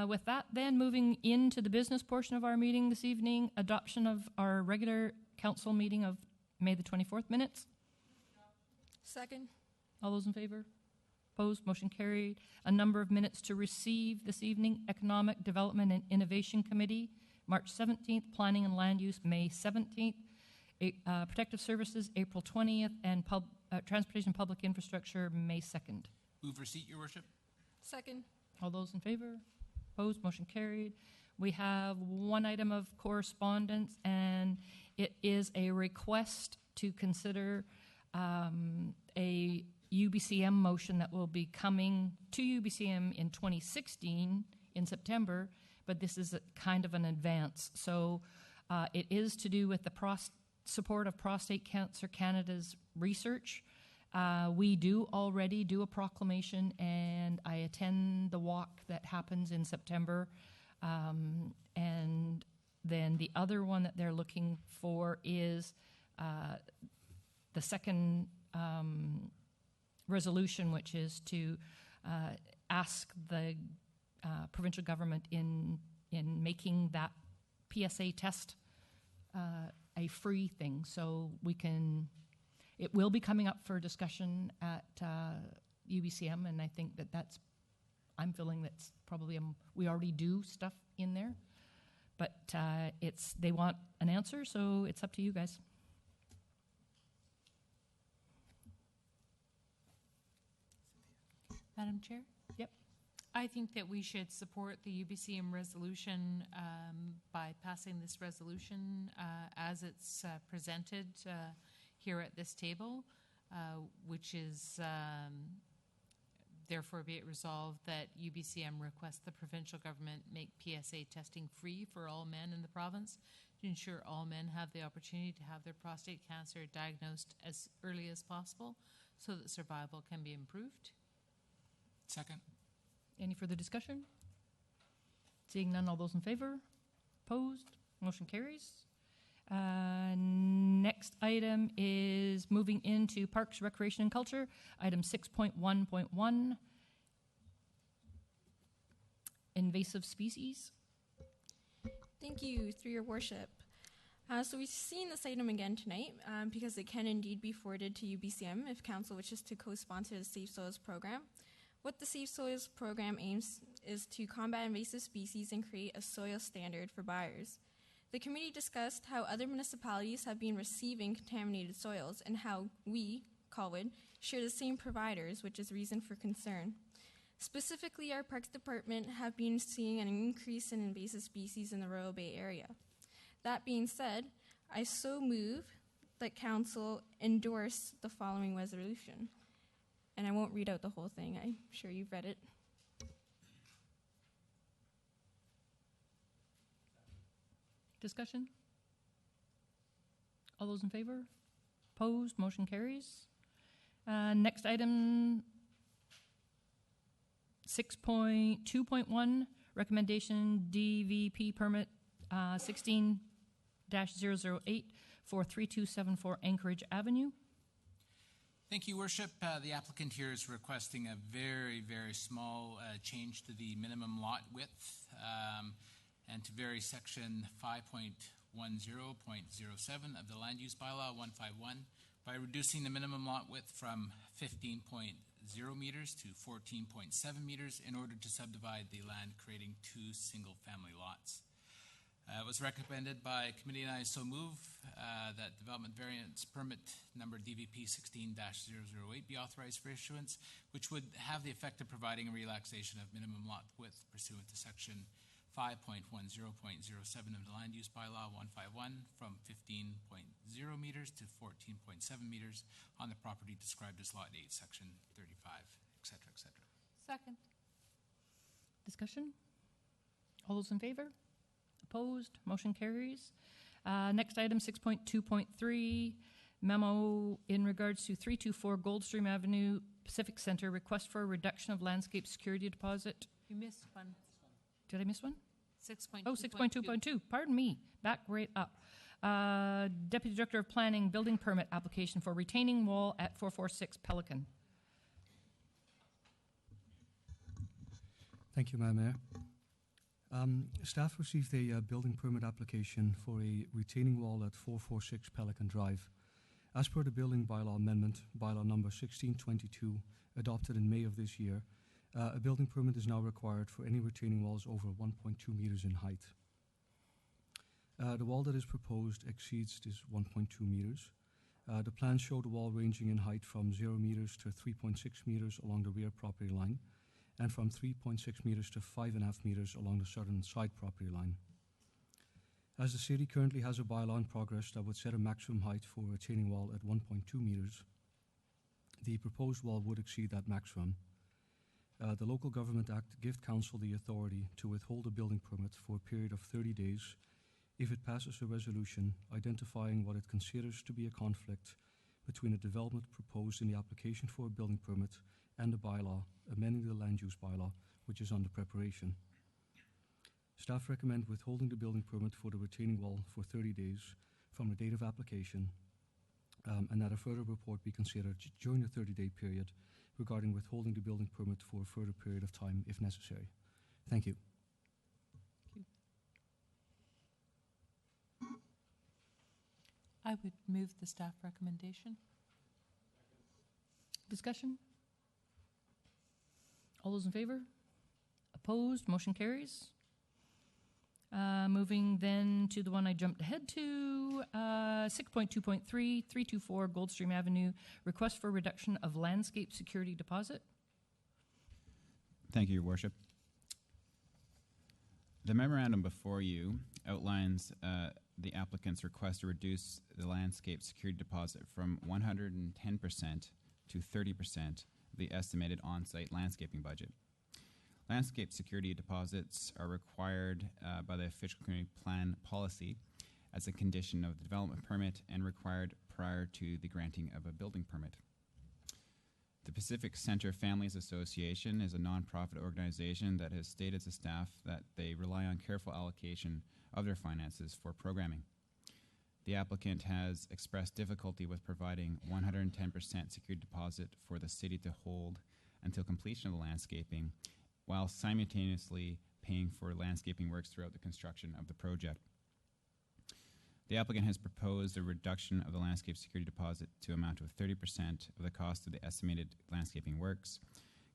With that, then, moving into the business portion of our meeting this evening, adoption of our regular council meeting of May the 24th minutes. Second. All those in favor? Opposed? Motion carried. A number of minutes to receive this evening. Economic Development and Innovation Committee, March 17th. Planning and Land Use, May 17th. Protective Services, April 20th. And Transportation Public Infrastructure, May 2nd. Move receipt, Your Worship. Second. All those in favor? Opposed? Motion carried. We have one item of correspondence, and it is a request to consider a UBCM motion that will be coming to UBCM in 2016 in September, but this is kind of an advance. So it is to do with the support of Prostate Cancer Canada's research. We do already do a proclamation, and I attend the walk that happens in September. And then the other one that they're looking for is the second resolution, which is to ask the provincial government in making that PSA test a free thing, so we can. It will be coming up for discussion at UBCM, and I think that's. I'm feeling that's probably we already do stuff in there, but they want an answer, so it's up to you guys. Madam Chair? Yep. I think that we should support the UBCM resolution by passing this resolution as it's presented here at this table, which is therefore be it resolved that UBCM requests the provincial government make PSA testing free for all men in the province to ensure all men have the opportunity to have their prostate cancer diagnosed as early as possible so that survival can be improved. Second. Any further discussion? Seeing none, all those in favor? Opposed? Motion carries. Next item is moving into Parks, Recreation and Culture, item 6.1.1, invasive species. Thank you, through your worship. So we've seen this item again tonight because it can indeed be forwarded to UBCM if council wishes to co-sponsor the Safe Soils program. What the Safe Soils program aims is to combat invasive species and create a soil standard for buyers. The committee discussed how other municipalities have been receiving contaminated soils and how we, Colwood, share the same providers, which is reason for concern. Specifically, our Parks Department have been seeing an increase in invasive species in the Royal Bay area. That being said, I so move that council endorse the following resolution. And I won't read out the whole thing. I'm sure you've read it. Discussion? All those in favor? Opposed? Motion carries. Next item, 6.2.1, recommendation DVP permit 16-008 for 3274 Anchorage Avenue. Thank you, Worship. The applicant here is requesting a very, very small change to the minimum lot width and to vary section 5.10.07 of the Land Use Bylaw 151 by reducing the minimum lot width from 15.0 meters to 14.7 meters in order to subdivide the land, creating 2 single-family lots. It was recommended by committee, and I so move that development variance permit number DVP 16-008 be authorized for issuance, which would have the effect of providing a relaxation of minimum lot width pursuant to section 5.10.07 of the Land Use Bylaw 151 from 15.0 meters to 14.7 meters on the property described as Lot 8, Section 35, etc., etc. Second. Discussion? All those in favor? Opposed? Motion carries. Next item, 6.2.3, memo in regards to 324 Goldstream Avenue, Pacific Center, request for a reduction of landscape security deposit. You missed one. Did I miss one? 6.2.2. Oh, 6.2.2. Pardon me. Back right up. Deputy Director of Planning, building permit application for retaining wall at 446 Pelican. Thank you, Madam Mayor. Staff received a building permit application for a retaining wall at 446 Pelican Drive. As per the building bylaw amendment, bylaw number 1622, adopted in May of this year, a building permit is now required for any retaining walls over 1.2 meters in height. The wall that is proposed exceeds this 1.2 meters. The plans show the wall ranging in height from 0 meters to 3.6 meters along the rear property line, and from 3.6 meters to 5.5 meters along the southern side property line. As the city currently has a bylaw in progress that would set a maximum height for a retaining wall at 1.2 meters, the proposed wall would exceed that maximum. The Local Government Act gives Council the authority to withhold a building permit for a period of 30 days if it passes a resolution identifying what it considers to be a conflict between a development proposed in the application for a building permit and the bylaw amending the land use bylaw, which is under preparation. Staff recommend withholding the building permit for the retaining wall for 30 days from the date of application, and that a further report be considered during the 30-day period regarding withholding the building permit for a further period of time if necessary. Thank you. I would move the staff recommendation. Discussion? All those in favor? Opposed? Motion carries. Moving then to the one I jumped ahead to, 6.2.3, 324 Goldstream Avenue, request for reduction of landscape security deposit. Thank you, Your Worship. The memorandum before you outlines the applicant's request to reduce the landscape security deposit from 110% to 30% of the estimated on-site landscaping budget. Landscape security deposits are required by the official community plan policy as a condition of the development permit and required prior to the granting of a building permit. The Pacific Center Families Association is a nonprofit organization that has stated to staff that they rely on careful allocation of their finances for programming. The applicant has expressed difficulty with providing 110% security deposit for the city to hold until completion of the landscaping, while simultaneously paying for landscaping works throughout the construction of the project. The applicant has proposed a reduction of the landscape security deposit to amount to 30% of the cost of the estimated landscaping works.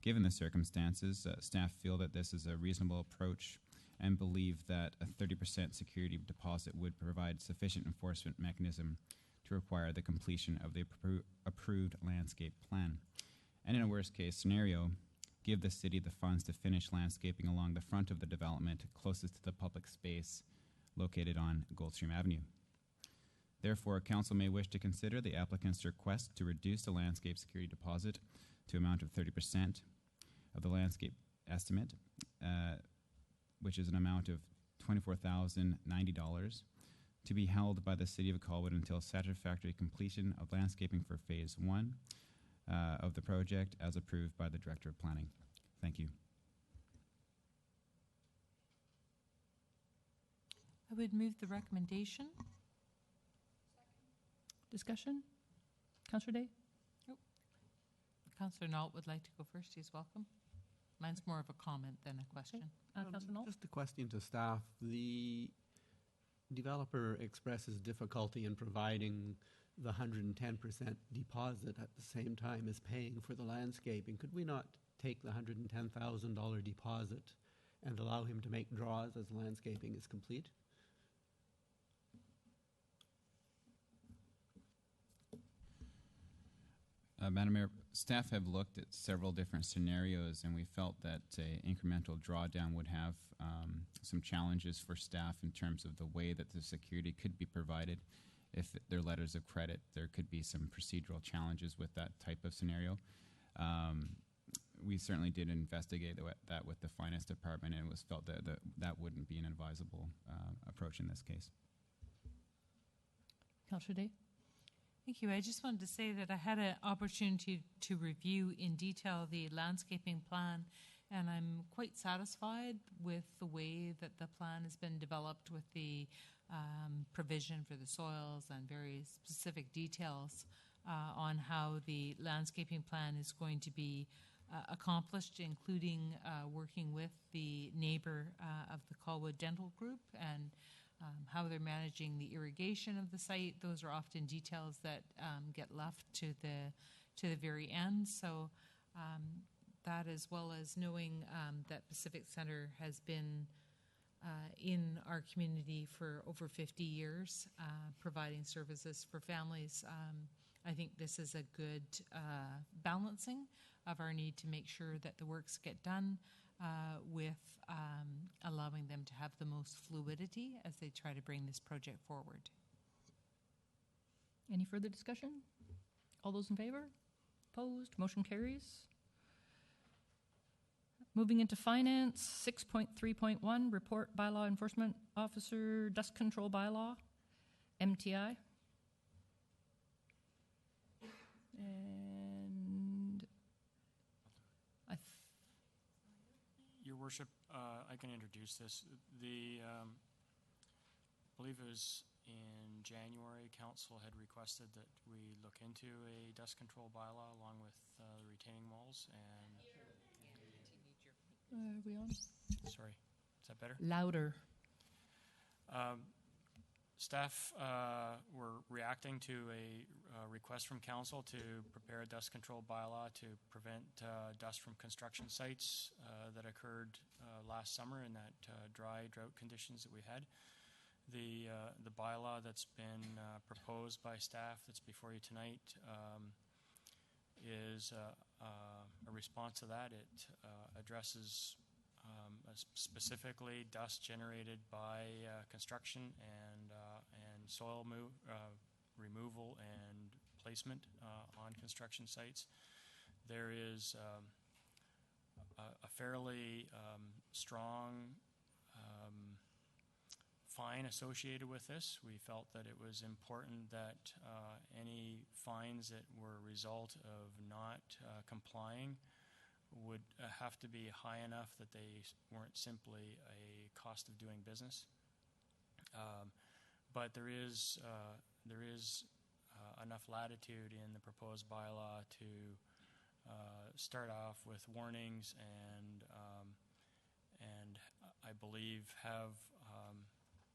Given the circumstances, staff feel that this is a reasonable approach and believe that a 30% security deposit would provide sufficient enforcement mechanism to require the completion of the approved landscape plan. And in a worst case scenario, give the city the funds to finish landscaping along the front of the development closest to the public space located on Goldstream Avenue. Therefore, council may wish to consider the applicant's request to reduce the landscape security deposit to amount of 30% of the landscape estimate, which is an amount of $24,090, to be held by the City of Colwood until satisfactory completion of landscaping for Phase 1 of the project as approved by the Director of Planning. Thank you. I would move the recommendation. Discussion? Councillor Day? Nope. Councillor Nault would like to go first. He's welcome. Mine's more of a comment than a question. Councillor Nault? Just a question to staff. The developer expresses difficulty in providing the 110% deposit at the same time as paying for the landscaping. Could we not take the $110,000 deposit and allow him to make draws as landscaping is complete? Madam Mayor, staff have looked at several different scenarios, and we felt that an incremental drawdown would have some challenges for staff in terms of the way that the security could be provided. If they're letters of credit, there could be some procedural challenges with that type of scenario. We certainly did investigate that with the finance department, and it was felt that that wouldn't be an advisable approach in this case. Councillor Day? Thank you. I just wanted to say that I had an opportunity to review in detail the landscaping plan, and I'm quite satisfied with the way that the plan has been developed with the provision for the soils and very specific details on how the landscaping plan is going to be accomplished, including working with the neighbor of the Colwood Dental Group and how they're managing the irrigation of the site. Those are often details that get left to the very end. So that, as well as knowing that Pacific Center has been in our community for over 50 years, providing services for families, I think this is a good balancing of our need to make sure that the works get done with allowing them to have the most fluidity as they try to bring this project forward. Any further discussion? All those in favor? Opposed? Motion carries. Moving into finance, 6.3.1, report bylaw enforcement officer, dust control bylaw, MTI. And Your Worship, I can introduce this. I believe it was in January, Council had requested that we look into a dust control bylaw along with the retaining walls. And are we on? Sorry, is that better? Louder. Staff were reacting to a request from Council to prepare a dust control bylaw to prevent dust from construction sites that occurred last summer in that dry drought conditions that we had. The bylaw that's been proposed by staff that's before you tonight is a response to that. It addresses specifically dust generated by construction and soil removal and placement on construction sites. There is a fairly strong fine associated with this. We felt that it was important that any fines that were a result of not complying would have to be high enough that they weren't simply a cost of doing business. But there is enough latitude in the proposed bylaw to start off with warnings and I believe have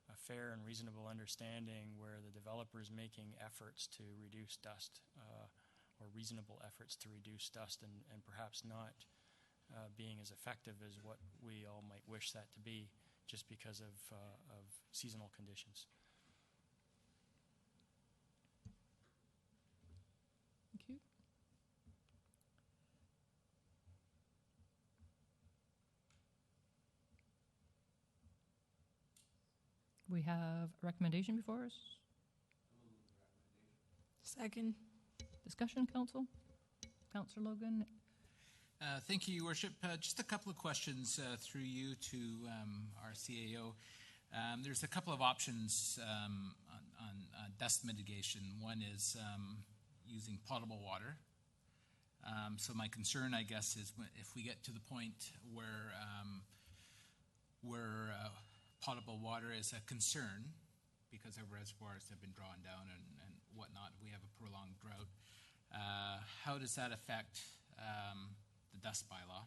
a fair and reasonable understanding where the developer is making efforts to reduce dust or reasonable efforts to reduce dust and perhaps not being as effective as what we all might wish that to be just because of seasonal conditions. Thank you. We have a recommendation before us. Second. Discussion, Council? Councillor Logan? Thank you, Your Worship. Just a couple of questions through you to our CAO. There's a couple of options on dust mitigation. One is using potable water. So my concern, I guess, is if we get to the point where potable water is a concern because our reservoirs have been drawn down and whatnot, we have a prolonged drought. How does that affect the dust bylaw?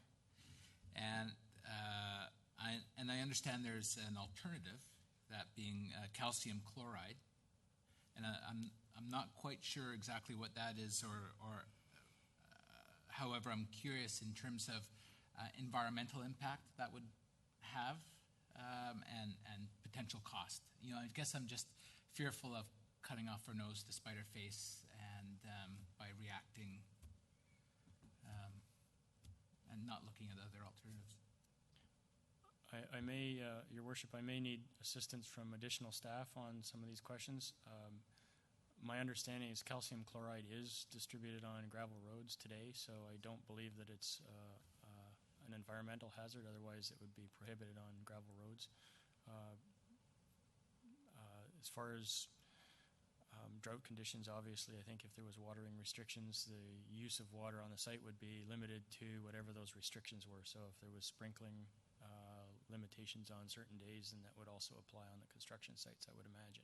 And I understand there's an alternative, that being calcium chloride, and I'm not quite sure exactly what that is, or however, I'm curious in terms of environmental impact that would have and potential cost. You know, I guess I'm just fearful of cutting off our nose to spite our face and by reacting and not looking at other alternatives. I may, Your Worship, I may need assistance from additional staff on some of these questions. My understanding is calcium chloride is distributed on gravel roads today, so I don't believe that it's an environmental hazard. Otherwise, it would be prohibited on gravel roads. As far as drought conditions, obviously, I think if there was watering restrictions, the use of water on the site would be limited to whatever those restrictions were. So if there was sprinkling limitations on certain days, then that would also apply on the construction sites, I would imagine.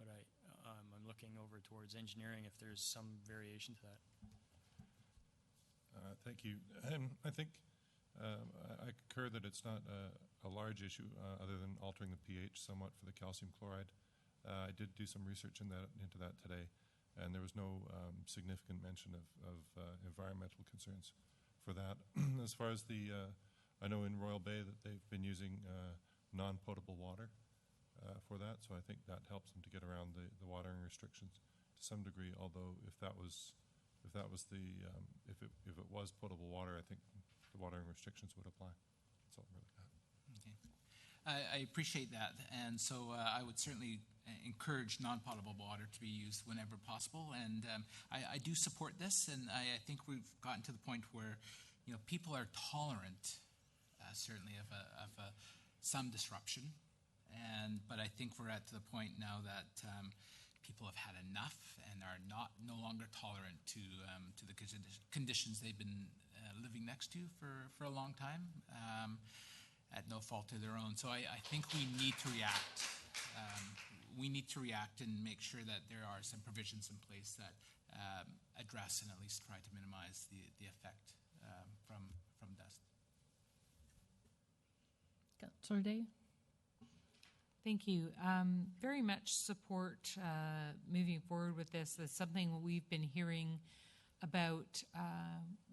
But I'm looking over towards engineering if there's some variation to that. Thank you. I think I concur that it's not a large issue other than altering the pH somewhat for the calcium chloride. I did do some research into that today, and there was no significant mention of environmental concerns for that. As far as I know in Royal Bay that they've been using non-potable water for that, so I think that helps them to get around the watering restrictions to some degree. Although if it was potable water, I think the watering restrictions would apply. That's all I really got. Okay. I appreciate that, and so I would certainly encourage non-potable water to be used whenever possible, and I do support this, and I think we've gotten to the point where, you know, people are tolerant, certainly of some disruption, but I think we're at the point now that people have had enough and are no longer tolerant to the conditions they've been living next to for a long time, at no fault of their own. So I think we need to react. We need to react and make sure that there are some provisions in place that address and at least try to minimize the effect from dust. Councillor Day? Thank you. Very much support moving forward with this. It's something we've been hearing about,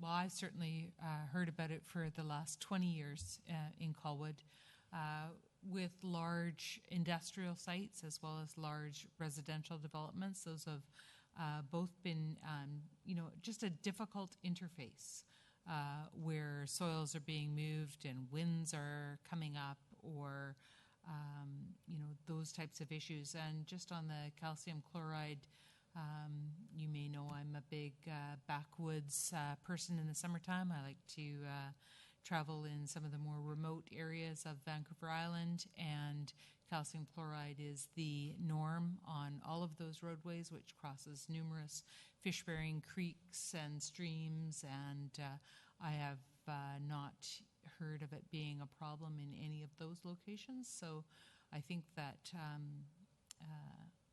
well, I've certainly heard about it for the last 20 years in Colwood, with large industrial sites as well as large residential developments. Those have both been, just a difficult interface where soils are being moved and winds are coming up, or those types of issues. And just on the calcium chloride, you may know I'm a big backwoods person in the summertime. I like to travel in some of the more remote areas of Vancouver Island, and calcium chloride is the norm on all of those roadways, which crosses numerous fish-bearing creeks and streams, and I have not heard of it being a problem in any of those locations. So I think that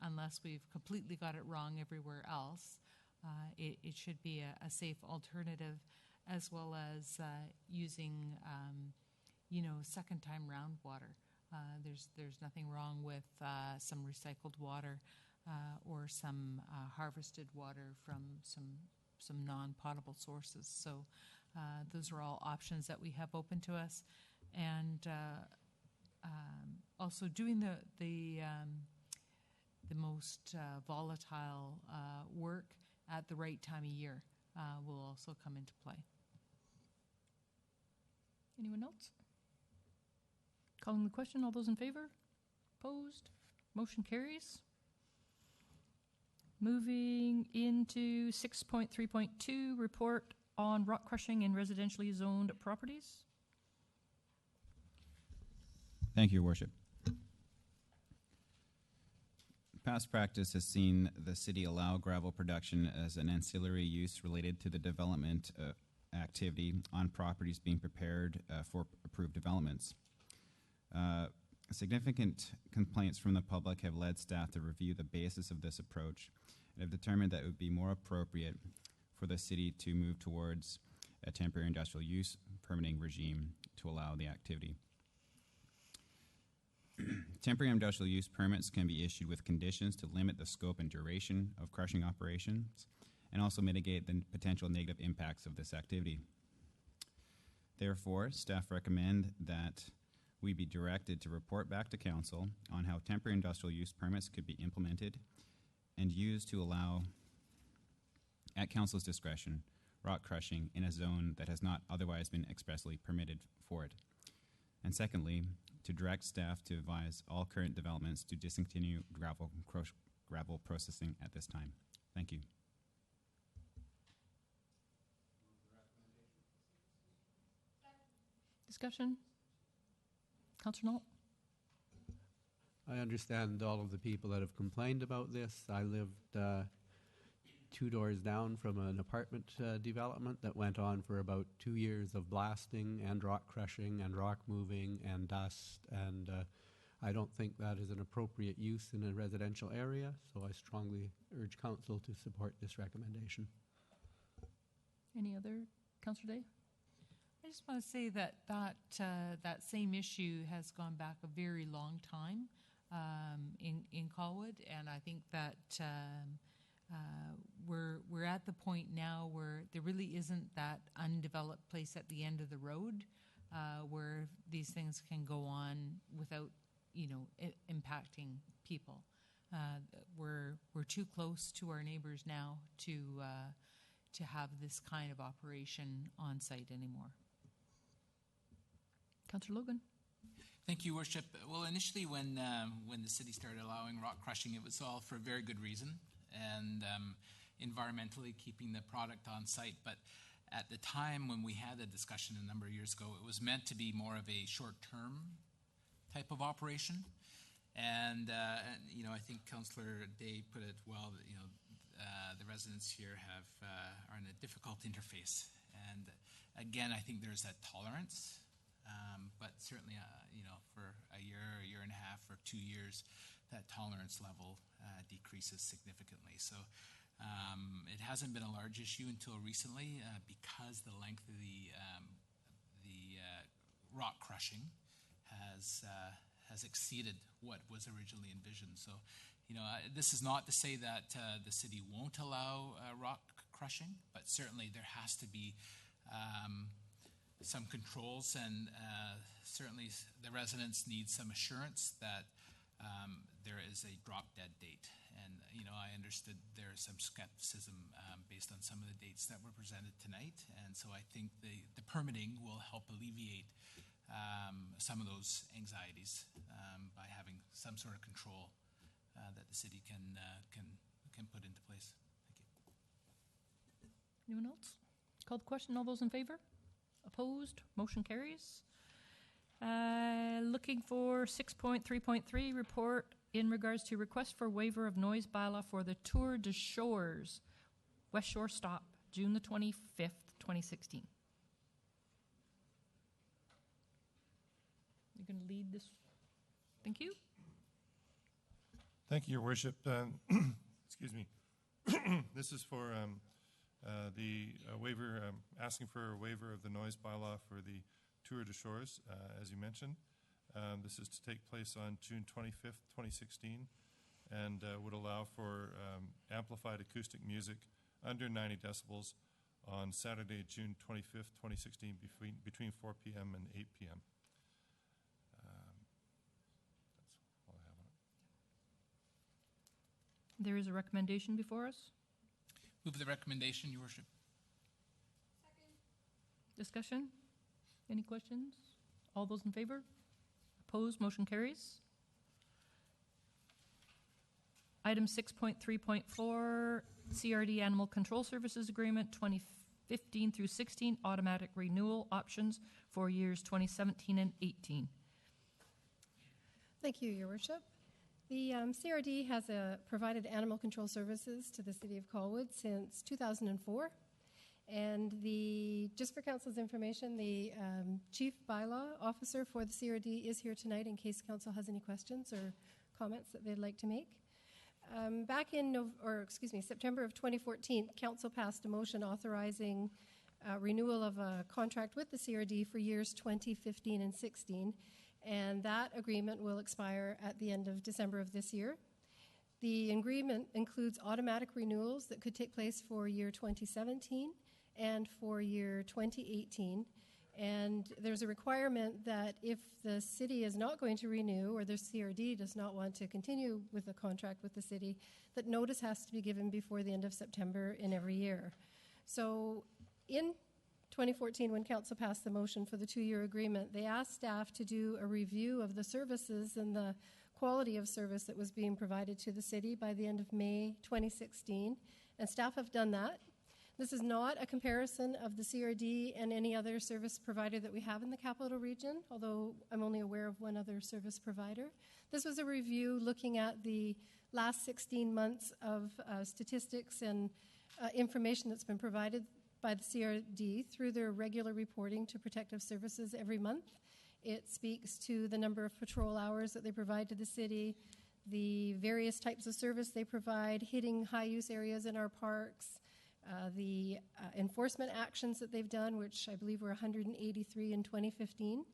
unless we've completely got it wrong everywhere else, it should be a safe alternative, as well as using, second time round water. There's nothing wrong with some recycled water or some harvested water from some non-potable sources. So those are all options that we have open to us, and also doing the most volatile work at the right time of year will also come into play. Anyone else? Calling the question. All those in favor? Opposed? Motion carries. Moving into 6.3.2, report on rock crushing in residentially zoned properties. Thank you, Your Worship. Past practice has seen the city allow gravel production as an ancillary use related to the development activity on properties being prepared for approved developments. Significant complaints from the public have led staff to review the basis of this approach and have determined that it would be more appropriate for the city to move towards a temporary industrial use permitting regime to allow the activity. Temporary industrial use permits can be issued with conditions to limit the scope and duration of crushing operations and also mitigate the potential negative impacts of this activity. Therefore, staff recommend that we be directed to report back to Council on how temporary industrial use permits could be implemented and used to allow, at Council's discretion, rock crushing in a zone that has not otherwise been expressly permitted for it. And secondly, to direct staff to advise all current developments to discontinue gravel processing at this time. Thank you. Discussion? Councillor Knoll? I understand all of the people that have complained about this. I lived 2 doors down from an apartment development that went on for about 2 years of blasting and rock crushing and rock moving and dust, and I don't think that is an appropriate use in a residential area, so I strongly urge Council to support this recommendation. Any other? Councillor Day? I just want to say that that same issue has gone back a very long time in Colwood, and I think that we're at the point now where there really isn't that undeveloped place at the end of the road where these things can go on without, impacting people. We're too close to our neighbors now to have this kind of operation on site anymore. Councillor Logan? Thank you, Worship. Well, initially when the city started allowing rock crushing, it was all for a very good reason, and environmentally keeping the product on site. But at the time when we had the discussion a number of years ago, it was meant to be more of a short-term type of operation. And I think Councillor Day put it well, that the residents here are in a difficult interface. And again, I think there's that tolerance. But certainly, for a year and a half, or 2 years, that tolerance level decreases significantly. So it hasn't been a large issue until recently because the length of the rock crushing has exceeded what was originally envisioned. So, this is not to say that the city won't allow rock crushing, but certainly there has to be some controls, and certainly the residents need some assurance that there is a drop-dead date. And, I understood there is some skepticism based on some of the dates that were presented tonight, and so I think the permitting will help alleviate some of those anxieties by having some sort of control that the city can put into place. Thank you. Anyone else? Call the question. All those in favor? Opposed? Motion carries. Looking for 6.3.3, report in regards to request for waiver of noise bylaw for the Tour de Shores, West Shore Stop, June the 25th, 2016. You can lead this. Thank you. Thank you, Your Worship. Excuse me. This is for the waiver, asking for a waiver of the noise bylaw for the Tour de Shores, as you mentioned. This is to take place on June 25th, 2016, and would allow for amplified acoustic music under 90 decibels on Saturday, June 25th, 2016, between 4 p.m. and 8 p.m. That's all I have on it. There is a recommendation before us. Move the recommendation, Your Worship. Discussion? Any questions? All those in favor? Opposed? Motion carries. Item 6.3.4, CRD Animal Control Services Agreement 2015 through 16, automatic renewal options for years 2017 and 18. Thank you, Your Worship. The CRD has provided animal control services to the City of Colwood since 2004. And just for Council's information, the Chief Bylaw Officer for the CRD is here tonight in case Council has any questions or comments that they'd like to make. Back in September of 2014, Council passed a motion authorizing renewal of a contract with the CRD for years 2015 and 16, and that agreement will expire at the end of December of this year. The agreement includes automatic renewals that could take place for year 2017 and for year 2018. And there's a requirement that if the city is not going to renew or the CRD does not want to continue with the contract with the city, that notice has to be given before the end of September in every year. So in 2014, when Council passed the motion for the 2-year agreement, they asked staff to do a review of the services and the quality of service that was being provided to the city by the end of May 2016, and staff have done that. This is not a comparison of the CRD and any other service provider that we have in the Capital Region, although I'm only aware of one other service provider. This was a review looking at the last 16 months of statistics and information that's been provided by the CRD through their regular reporting to Protective Services every month. It speaks to the number of patrol hours that they provide to the city, the various types of service they provide, hitting high-use areas in our parks, the enforcement actions that they've done, which I believe were 183 in 2015.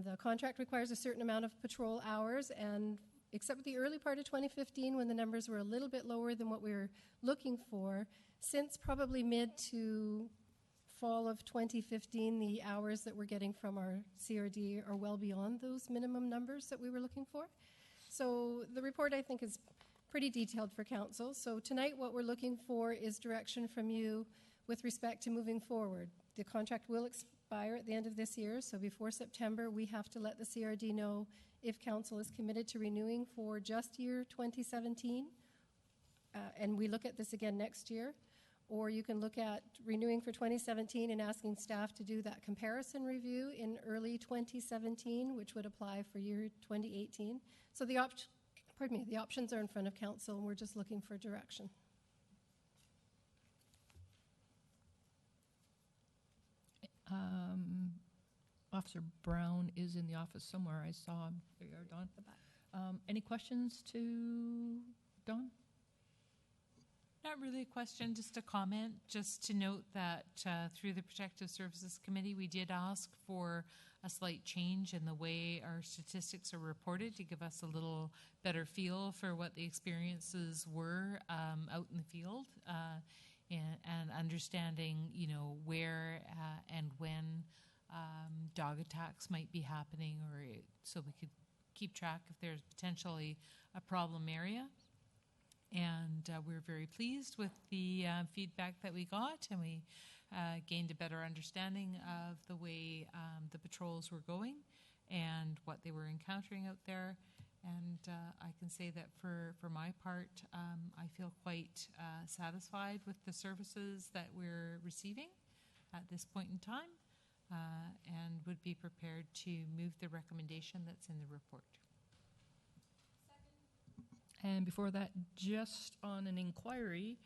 The contract requires a certain amount of patrol hours, and except for the early part of 2015 when the numbers were a little bit lower than what we were looking for, since probably mid to fall of 2015, the hours that we're getting from our CRD are well beyond those minimum numbers that we were looking for. So the report, I think, is pretty detailed for Council. So tonight what we're looking for is direction from you with respect to moving forward. The contract will expire at the end of this year, so before September we have to let the CRD know if Council is committed to renewing for just year 2017, and we look at this again next year, or you can look at renewing for 2017 and asking staff to do that comparison review in early 2017, which would apply for year 2018. So the options are in front of Council, and we're just looking for direction. Officer Brown is in the office somewhere. I saw him. There you are, Dawn. Any questions to Dawn? Not really a question, just a comment, just to note that through the Protective Services Committee, we did ask for a slight change in the way our statistics are reported to give us a little better feel for what the experiences were out in the field and understanding, where and when dog attacks might be happening, or so we could keep track if there's potentially a problem area. And we're very pleased with the feedback that we got, and we gained a better understanding of the way the patrols were going and what they were encountering out there. And I can say that for my part, I feel quite satisfied with the services that we're receiving at this point in time. and would be prepared to move the recommendation that's in the report. And before that, just on an inquiry,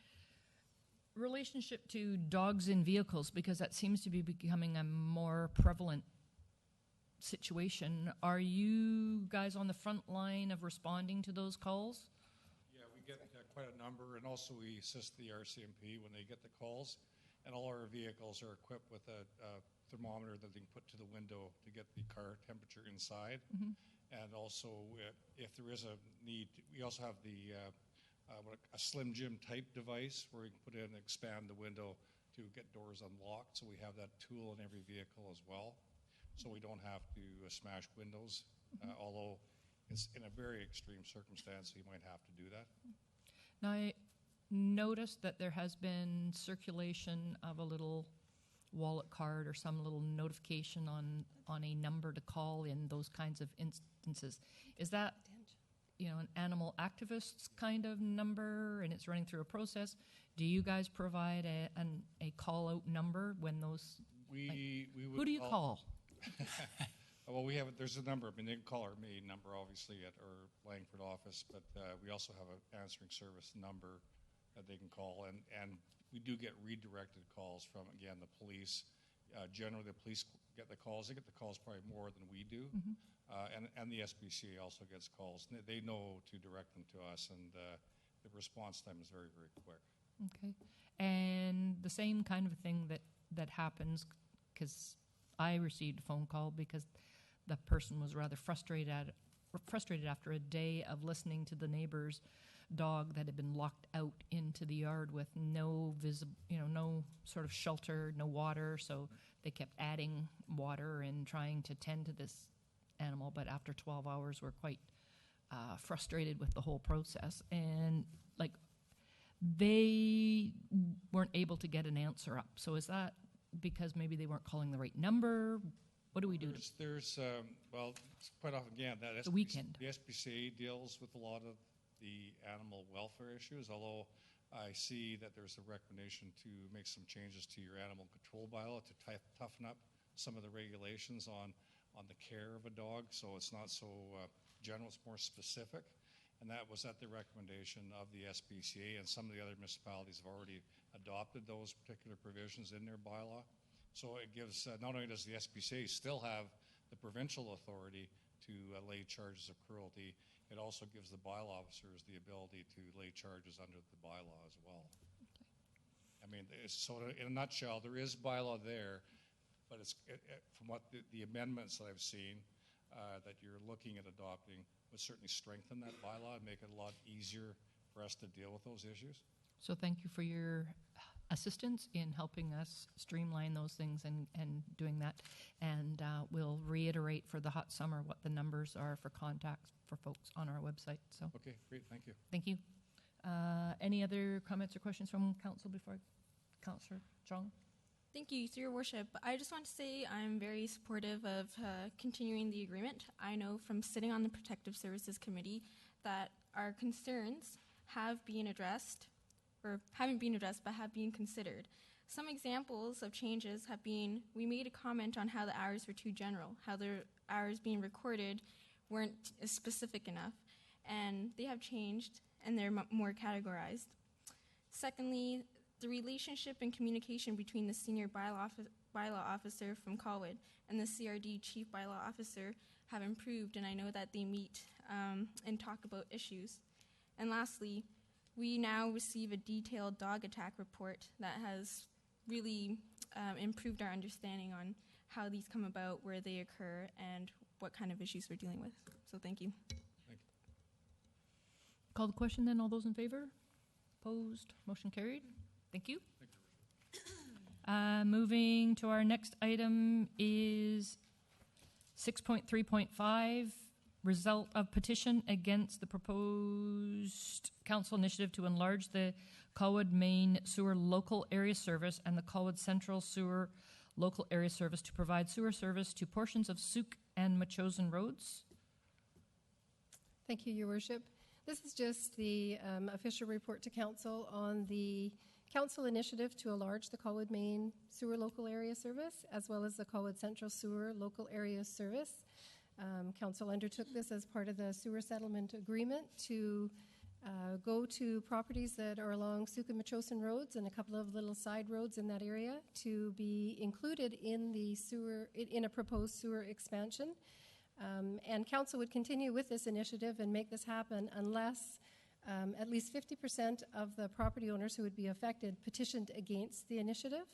relationship to dogs in vehicles, because that seems to be becoming a more prevalent situation. Are you guys on the front line of responding to those calls? Yeah, we get quite a number, and also we assist the RCMP when they get the calls. And all our vehicles are equipped with a thermometer that they can put to the window to get the car temperature inside. Mm-hmm. And also, if there is a need, we also have a Slim Jim type device where we can put in and expand the window to get doors unlocked. So we have that tool in every vehicle as well. So we don't have to smash windows, although it's in a very extreme circumstance, you might have to do that. Now, I noticed that there has been circulation of a little wallet card or some little notification on a number to call in those kinds of instances. Is that, an animal activist's kind of number, and it's running through a process? Do you guys provide a call-out number when those... We would who do you call? Well, there's a number. I mean, they can call our main number, obviously, at our Langford office, but we also have an answering service number that they can call, and we do get redirected calls from, again, the police. Generally, the police get the calls. They get the calls probably more than we do, and the SPCA also gets calls. They know to direct them to us, and the response time is very, very quick. Okay. And the same kind of thing that happens, because I received a phone call because the person was rather frustrated after a day of listening to the neighbor's dog that had been locked out into the yard with no no sort of shelter, no water. So they kept adding water and trying to tend to this animal. But after 12 hours, we're quite frustrated with the whole process. And they weren't able to get an answer up. So is that because maybe they weren't calling the right number? What do we do? There's well, quite often, again, the weekend. The SPCA deals with a lot of the animal welfare issues, although I see that there's a recommendation to make some changes to your animal control bylaw to toughen up some of the regulations on the care of a dog, so it's not so general, it's more specific. And that was at the recommendation of the SPCA, and some of the other municipalities have already adopted those particular provisions in their bylaw. So it gives, not only does the SPCA still have the provincial authority to lay charges of cruelty, it also gives the bylaw officers the ability to lay charges under the bylaw as well. Okay. I mean, so in a nutshell, there is bylaw there, but it's from what the amendments that I've seen that you're looking at adopting would certainly strengthen that bylaw and make it a lot easier for us to deal with those issues. So thank you for your assistance in helping us streamline those things and doing that. And we'll reiterate for the hot summer what the numbers are for contacts for folks on our website. So okay, great, thank you. Thank you. Any other comments or questions from council before Councillor Chong? Thank you, through your worship. I just want to say I'm very supportive of continuing the agreement. I know from sitting on the Protective Services Committee that our concerns have been addressed, or haven't been addressed, but have been considered. Some examples of changes have been, we made a comment on how the hours were too general, how the hours being recorded weren't specific enough, and they have changed and they're more categorized. Secondly, the relationship and communication between the senior bylaw officer from Colwood and the CRD chief bylaw officer have improved, and I know that they meet and talk about issues. And lastly, we now receive a detailed dog attack report that has really improved our understanding on how these come about, where they occur, and what kind of issues we're dealing with. So thank you. Thank you. Call the question then. All those in favor? Opposed? Motion carried. Thank you. Moving to our next item is 6.3.5, result of petition against the proposed council initiative to enlarge the Colwood Main Sewer Local Area Service and the Colwood Central Sewer Local Area Service to provide sewer service to portions of Souk and Machosen roads. Thank you, Your Worship. This is just the official report to council on the council initiative to enlarge the Colwood Main Sewer Local Area Service, as well as the Colwood Central Sewer Local Area Service. Council undertook this as part of the sewer settlement agreement to go to properties that are along Suka-Machosin roads and a couple of little side roads in that area to be included in the sewer, in a proposed sewer expansion. And council would continue with this initiative and make this happen unless at least 50% of the property owners who would be affected petitioned against the initiative.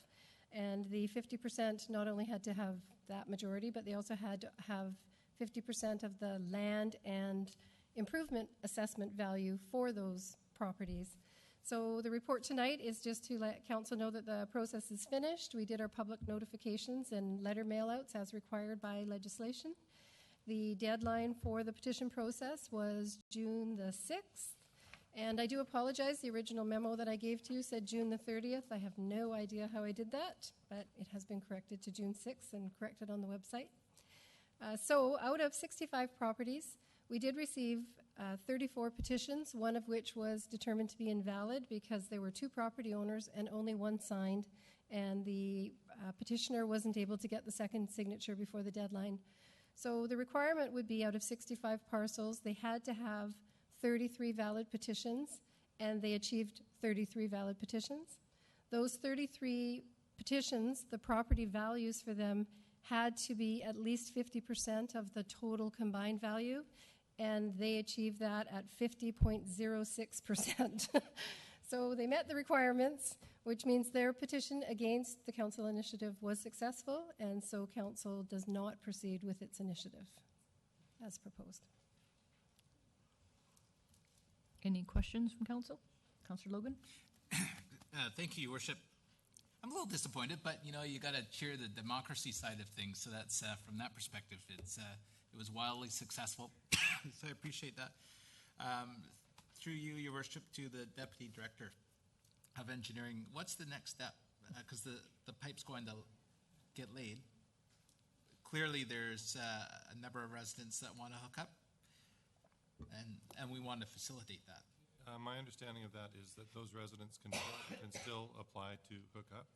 And the 50% not only had to have that majority, but they also had to have 50% of the land and improvement assessment value for those properties. So the report tonight is just to let council know that the process is finished. We did our public notifications and letter mailouts as required by legislation. The deadline for the petition process was June the 6th. And I do apologize, the original memo that I gave to you said June the 30th. I have no idea how I did that, but it has been corrected to June 6th and corrected on the website. So out of 65 properties, we did receive 34 petitions, one of which was determined to be invalid because there were 2 property owners and only 1 signed, and the petitioner wasn't able to get the second signature before the deadline. So the requirement would be out of 65 parcels, they had to have 33 valid petitions, and they achieved 33 valid petitions. Those 33 petitions, the property values for them had to be at least 50% of the total combined value, and they achieved that at 50.06%. So they met the requirements, which means their petition against the council initiative was successful, and so council does not proceed with its initiative as proposed. Any questions from council? Councillor Logan? Thank you, Your Worship. I'm a little disappointed, but you know, you got to cheer the democracy side of things. So that's from that perspective, it was wildly successful. So I appreciate that. Through you, Your Worship, to the Deputy Director of Engineering, what's the next step? Because the pipe's going to get laid. Clearly, there's a number of residents that want to hook up, and we want to facilitate that. My understanding of that is that those residents can still apply to hook up.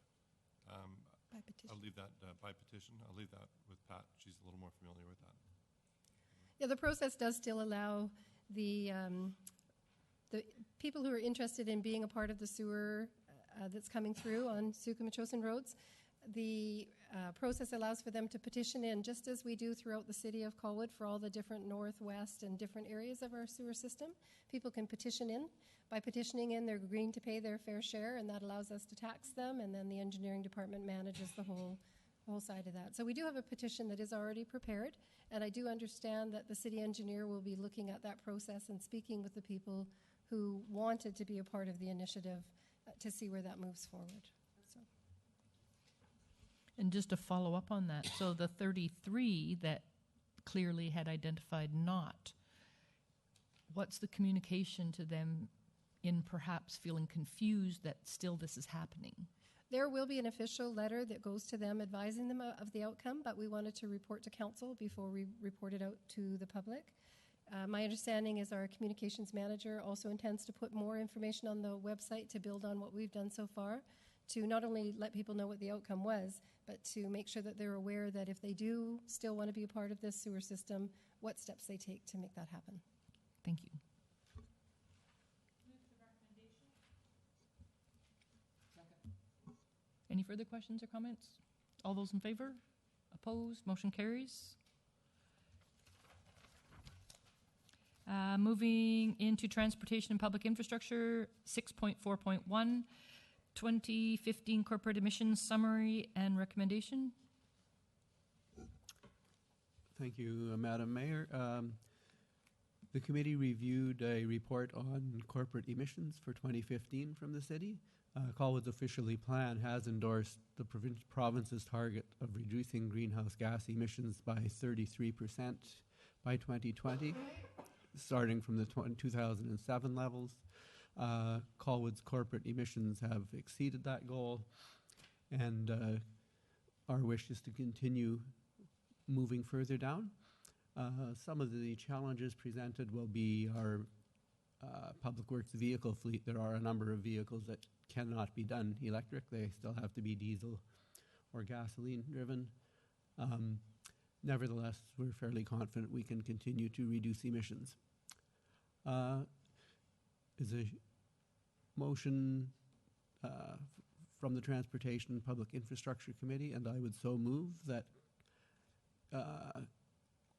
By petition. I'll leave that by petition. I'll leave that with Pat. She's a little more familiar with that. Yeah, the process does still allow the people who are interested in being a part of the sewer that's coming through on Suka-Machosin roads. The process allows for them to petition in, just as we do throughout the city of Colwood for all the different northwest and different areas of our sewer system. People can petition in. By petitioning in, they're agreeing to pay their fair share, and that allows us to tax them, and then the engineering department manages the whole side of that. So we do have a petition that is already prepared, and I do understand that the city engineer will be looking at that process and speaking with the people who wanted to be a part of the initiative to see where that moves forward. And just to follow up on that, so the 33 that clearly had identified not, what's the communication to them in perhaps feeling confused that still this is happening? There will be an official letter that goes to them advising them of the outcome, but we wanted to report to council before we report it out to the public. My understanding is our communications manager also intends to put more information on the website to build on what we've done so far, to not only let people know what the outcome was, but to make sure that they're aware that if they do still want to be a part of this sewer system, what steps they take to make that happen. Thank you. Any further questions or comments? All those in favor? Opposed? Motion carries. Moving into transportation and public infrastructure, 6.4.1, 2015 corporate emissions summary and recommendation. Thank you, Madam Mayor. The committee reviewed a report on corporate emissions for 2015 from the city. Colwood's officially plan has endorsed the province's target of reducing greenhouse gas emissions by 33% by 2020, starting from the 2007 levels. Colwood's corporate emissions have exceeded that goal, and our wish is to continue moving further down. Some of the challenges presented will be our public works vehicle fleet, there are a number of vehicles that cannot be done electric. They still have to be diesel or gasoline driven. Nevertheless, we're fairly confident we can continue to reduce emissions. Is a motion from the Transportation and Public Infrastructure Committee, and I would so move that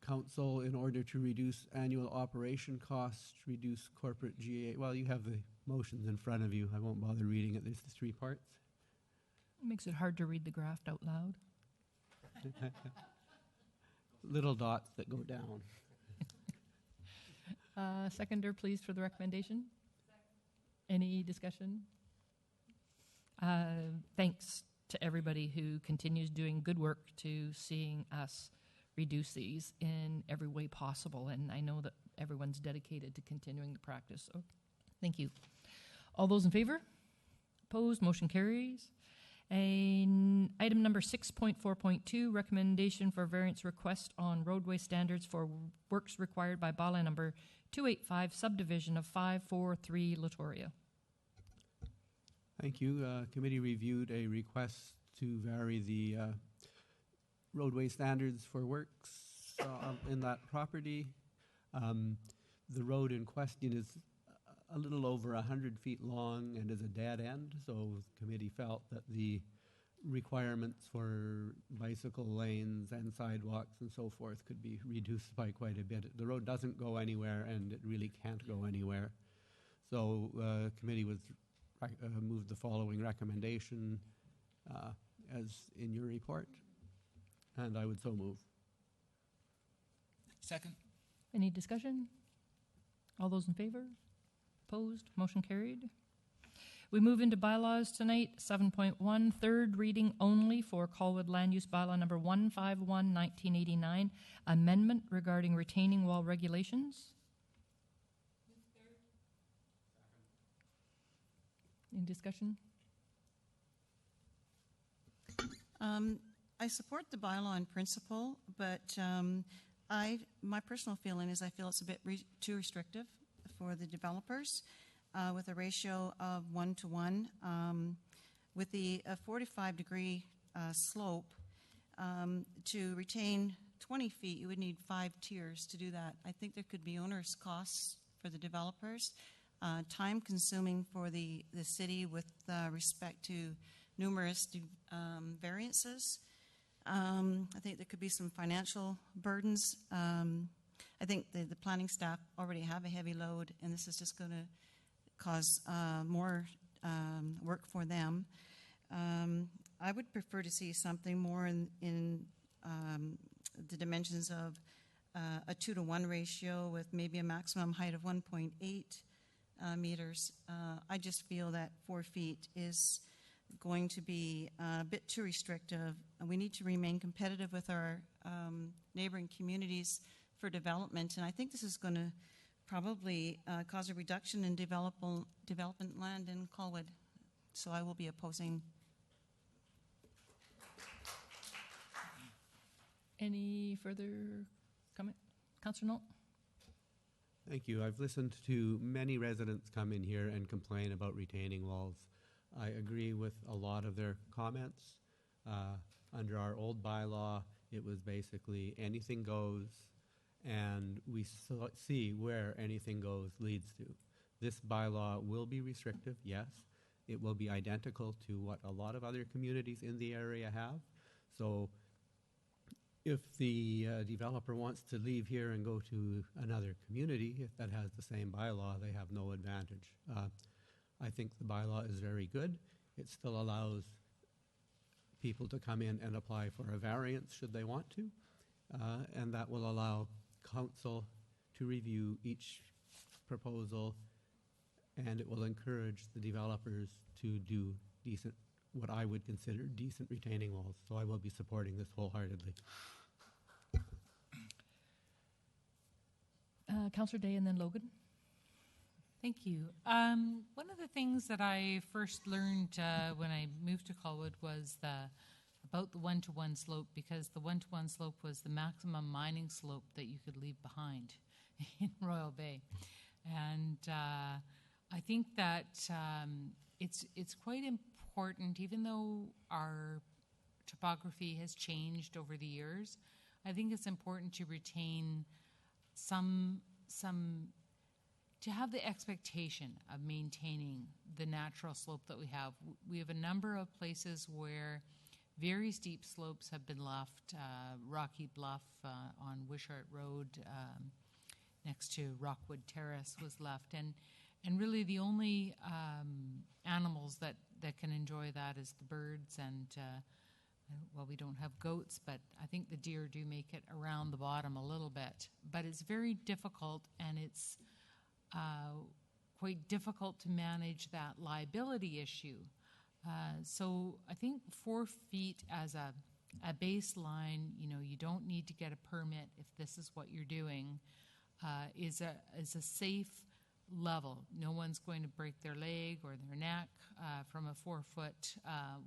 Council, in order to reduce annual operation costs, reduce corporate GA. Well, you have the motions in front of you. I won't bother reading it. There's the 3 parts. It makes it hard to read the graft out loud. Little dots that go down. Seconder, please, for the recommendation. Any discussion? Thanks to everybody who continues doing good work to seeing us reduce these in every way possible. And I know that everyone's dedicated to continuing the practice. So thank you. All those in favor? Opposed? Motion carries. And item number 6.4.2, recommendation for variance request on roadway standards for works required by bylaw number 285, subdivision of 543 Latoria. Thank you. Committee reviewed a request to vary the roadway standards for works in that property. The road in question is a little over 100 feet long and is a dead end, so the committee felt that the requirements for bicycle lanes and sidewalks and so forth could be reduced by quite a bit. The road doesn't go anywhere, and it really can't go anywhere. So committee was moved the following recommendation as in your report, and I would so move. Second. Any discussion? All those in favor? Opposed? Motion carried. We move into bylaws tonight. 7.1, third reading only for Colwood Land Use Bylaw number 151, 1989, amendment regarding retaining wall regulations. Any discussion? I support the bylaw in principle, but my personal feeling is I feel it's a bit too restrictive for the developers with a ratio of 1:1. With the 45-degree slope, to retain 20 feet, you would need 5 tiers to do that. I think there could be onerous costs for the developers, time-consuming for the city with respect to numerous variances. I think there could be some financial burdens. I think the planning staff already have a heavy load, and this is just going to cause more work for them. I would prefer to see something more in the dimensions of a 2-to-1 ratio with maybe a maximum height of 1.8 meters. I just feel that 4 feet is going to be a bit too restrictive. We need to remain competitive with our neighboring communities for development, and I think this is going to probably cause a reduction in development land in Colwood. So I will be opposing. Any further comment? Councillor Knoll? Thank you. I've listened to many residents come in here and complain about retaining walls. I agree with a lot of their comments. Under our old bylaw, it was basically anything goes, and we see where anything goes leads to. This bylaw will be restrictive, yes. It will be identical to what a lot of other communities in the area have. So if the developer wants to leave here and go to another community, if that has the same bylaw, they have no advantage. I think the bylaw is very good. It still allows people to come in and apply for a variance should they want to, and that will allow council to review each proposal, and it will encourage the developers to do decent, what I would consider decent retaining walls. So I will be supporting this wholeheartedly. Councillor Day and then Logan. Thank you. One of the things that I first learned when I moved to Colwood was about the 1-to-1 slope, because the 1-to-1 slope was the maximum mining slope that you could leave behind in Royal Bay. And I think that it's quite important, even though our topography has changed over the years. I think it's important to retain to have the expectation of maintaining the natural slope that we have. We have a number of places where very steep slopes have been left. Rocky Bluff on Wishart Road next to Rockwood Terrace was left. And really the only animals that can enjoy that is the birds and well, we don't have goats, but I think the deer do make it around the bottom a little bit. But it's very difficult, and it's quite difficult to manage that liability issue. So I think 4 feet as a baseline, you don't need to get a permit if this is what you're doing, is a safe level. No one's going to break their leg or their neck from a 4-foot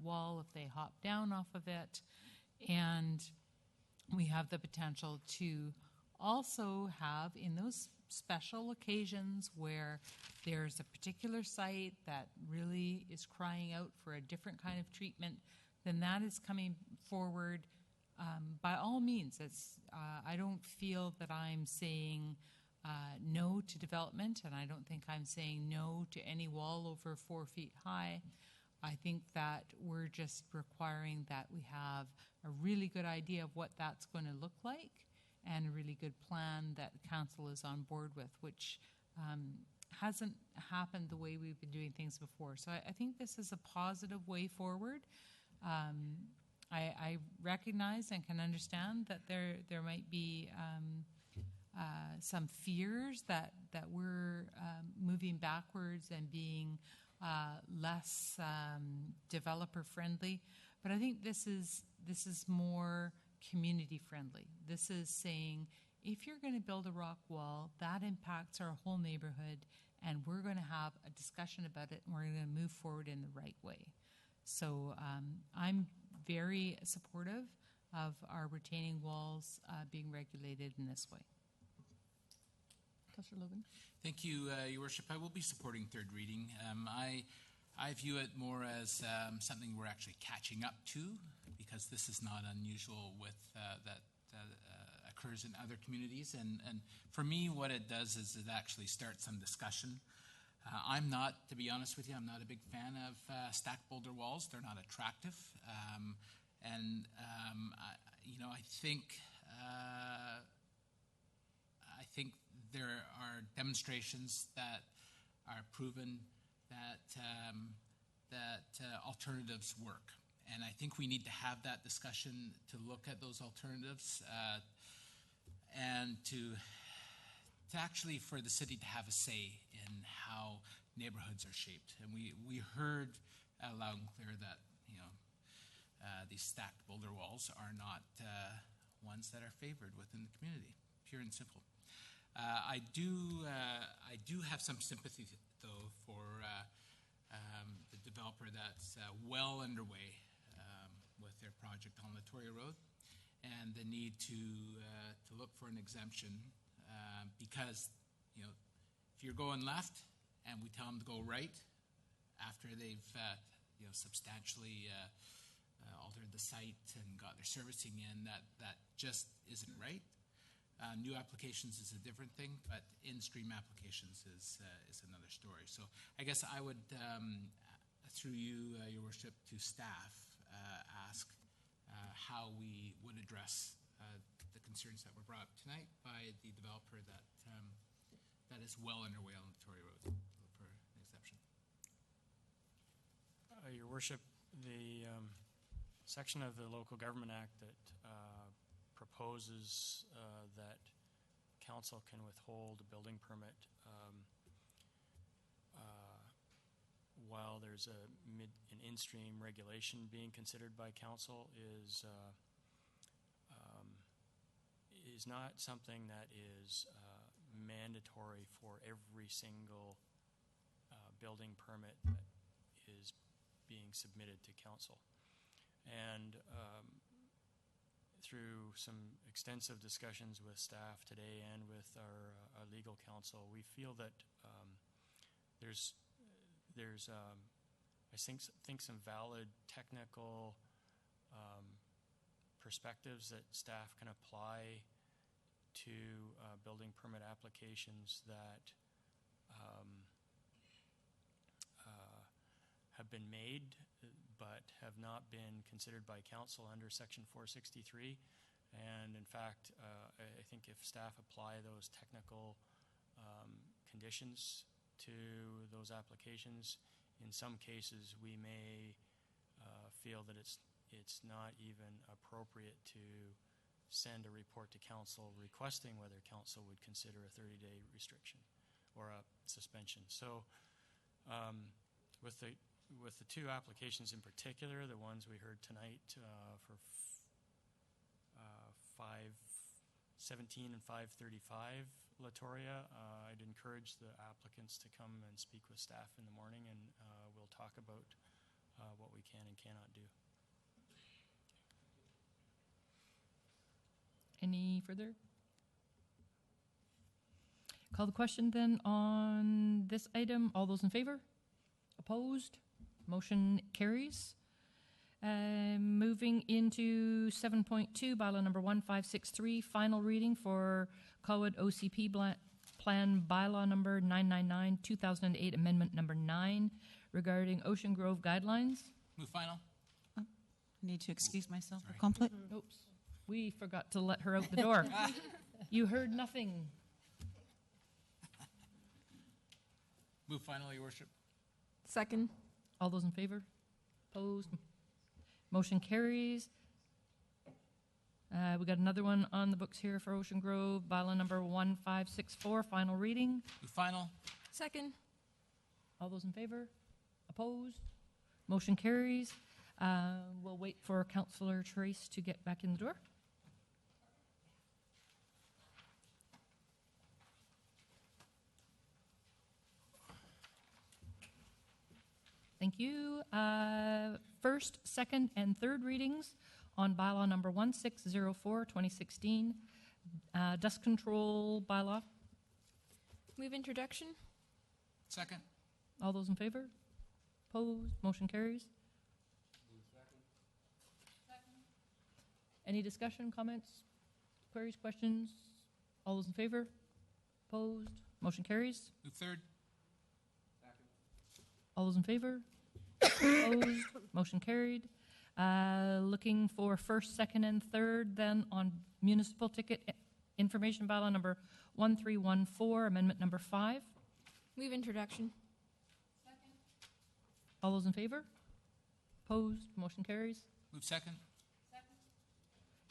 wall if they hop down off of it. And we have the potential to also have, in those special occasions where there's a particular site that really is crying out for a different kind of treatment, then that is coming forward by all means. I don't feel that I'm saying no to development, and I don't think I'm saying no to any wall over 4 feet high. I think that we're just requiring that we have a really good idea of what that's going to look like and a really good plan that council is on board with, which hasn't happened the way we've been doing things before. So I think this is a positive way forward. I recognize and can understand that there might be some fears that we're moving backwards and being less developer friendly, but I think this is more community friendly. This is saying if you're going to build a rock wall, that impacts our whole neighborhood, and we're going to have a discussion about it, and we're going to move forward in the right way. So I'm very supportive of our retaining walls being regulated in this way. Councillor Logan. Thank you, Your Worship. I will be supporting third reading. I view it more as something we're actually catching up to, because this is not unusual with that occurs in other communities. And for me, what it does is it actually starts some discussion. I'm not, to be honest with you, I'm not a big fan of stacked boulder walls. They're not attractive. I think there are demonstrations that are proven that alternatives work. And I think we need to have that discussion to look at those alternatives and to actually for the city to have a say in how neighborhoods are shaped. And we heard loud and clear that these stacked boulder walls are not ones that are favored within the community, pure and simple. I do have some sympathy, though, for the developer that's well underway with their project on Latoya Road, and the need to look for an exemption because if you're going left and we tell them to go right after they've substantially altered the site and got their servicing in, that just isn't right. New applications is a different thing, but in-stream applications is another story. So I guess I would, through you, Your Worship, to staff, ask how we would address the concerns that were brought up tonight by the developer that is well underway on Latoya Road for an exception. Your Worship, the section of the Local Government Act that proposes that council can withhold a building permit while there's an in-stream regulation being considered by council is not something that is mandatory for every single building permit that is being submitted to council. And through some extensive discussions with staff today and with our legal counsel, we feel that there's I think some valid technical perspectives that staff can apply to building permit applications that have been made but have not been considered by council under Section 463. And in fact, I think if staff apply those technical conditions to those applications, in some cases we may feel that it's not even appropriate to send a report to council requesting whether council would consider a 30-day restriction or a suspension. So with the two applications in particular, the ones we heard tonight for 517 and 535 Latoria, I'd encourage the applicants to come and speak with staff in the morning, and we'll talk about what we can and cannot do. Any further? Call the question then on this item. All those in favor? Opposed? Motion carries. Moving into 7.2, bylaw number 1563, final reading for Colwood OCP Plan bylaw number 999, 2008, amendment number 9 regarding Ocean Grove guidelines. Move final. I need to excuse myself for conflict. Oops. We forgot to let her out the door. You heard nothing. Move final, Your Worship. Second. All those in favor? Opposed? Motion carries. We got another one on the books here for Ocean Grove, bylaw number 1564, final reading. Move final. Second. All those in favor? Opposed? Motion carries. We'll wait for Councillor Trace to get back in the door. Thank you. First, second, and third readings on bylaw number 1604, 2016, dust control bylaw. Move introduction. Second. All those in favor? Opposed? Motion carries. Any discussion, comments, queries, questions? All those in favor? Opposed? Motion carries. Move third. All those in favor? Opposed? Motion carried. Looking for first, second, and third then on municipal ticket information bylaw number 1314, amendment number 5. Move introduction. All those in favor? Opposed? Motion carries. Move second.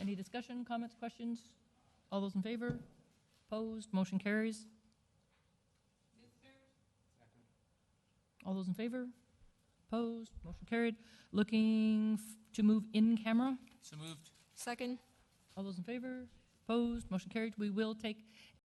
Any discussion, comments, questions? All those in favor? Opposed? Motion carries. All those in favor? Opposed? Motion carried. Looking to move in camera. So moved. Second. All those in favor? Opposed? Motion carried. We will take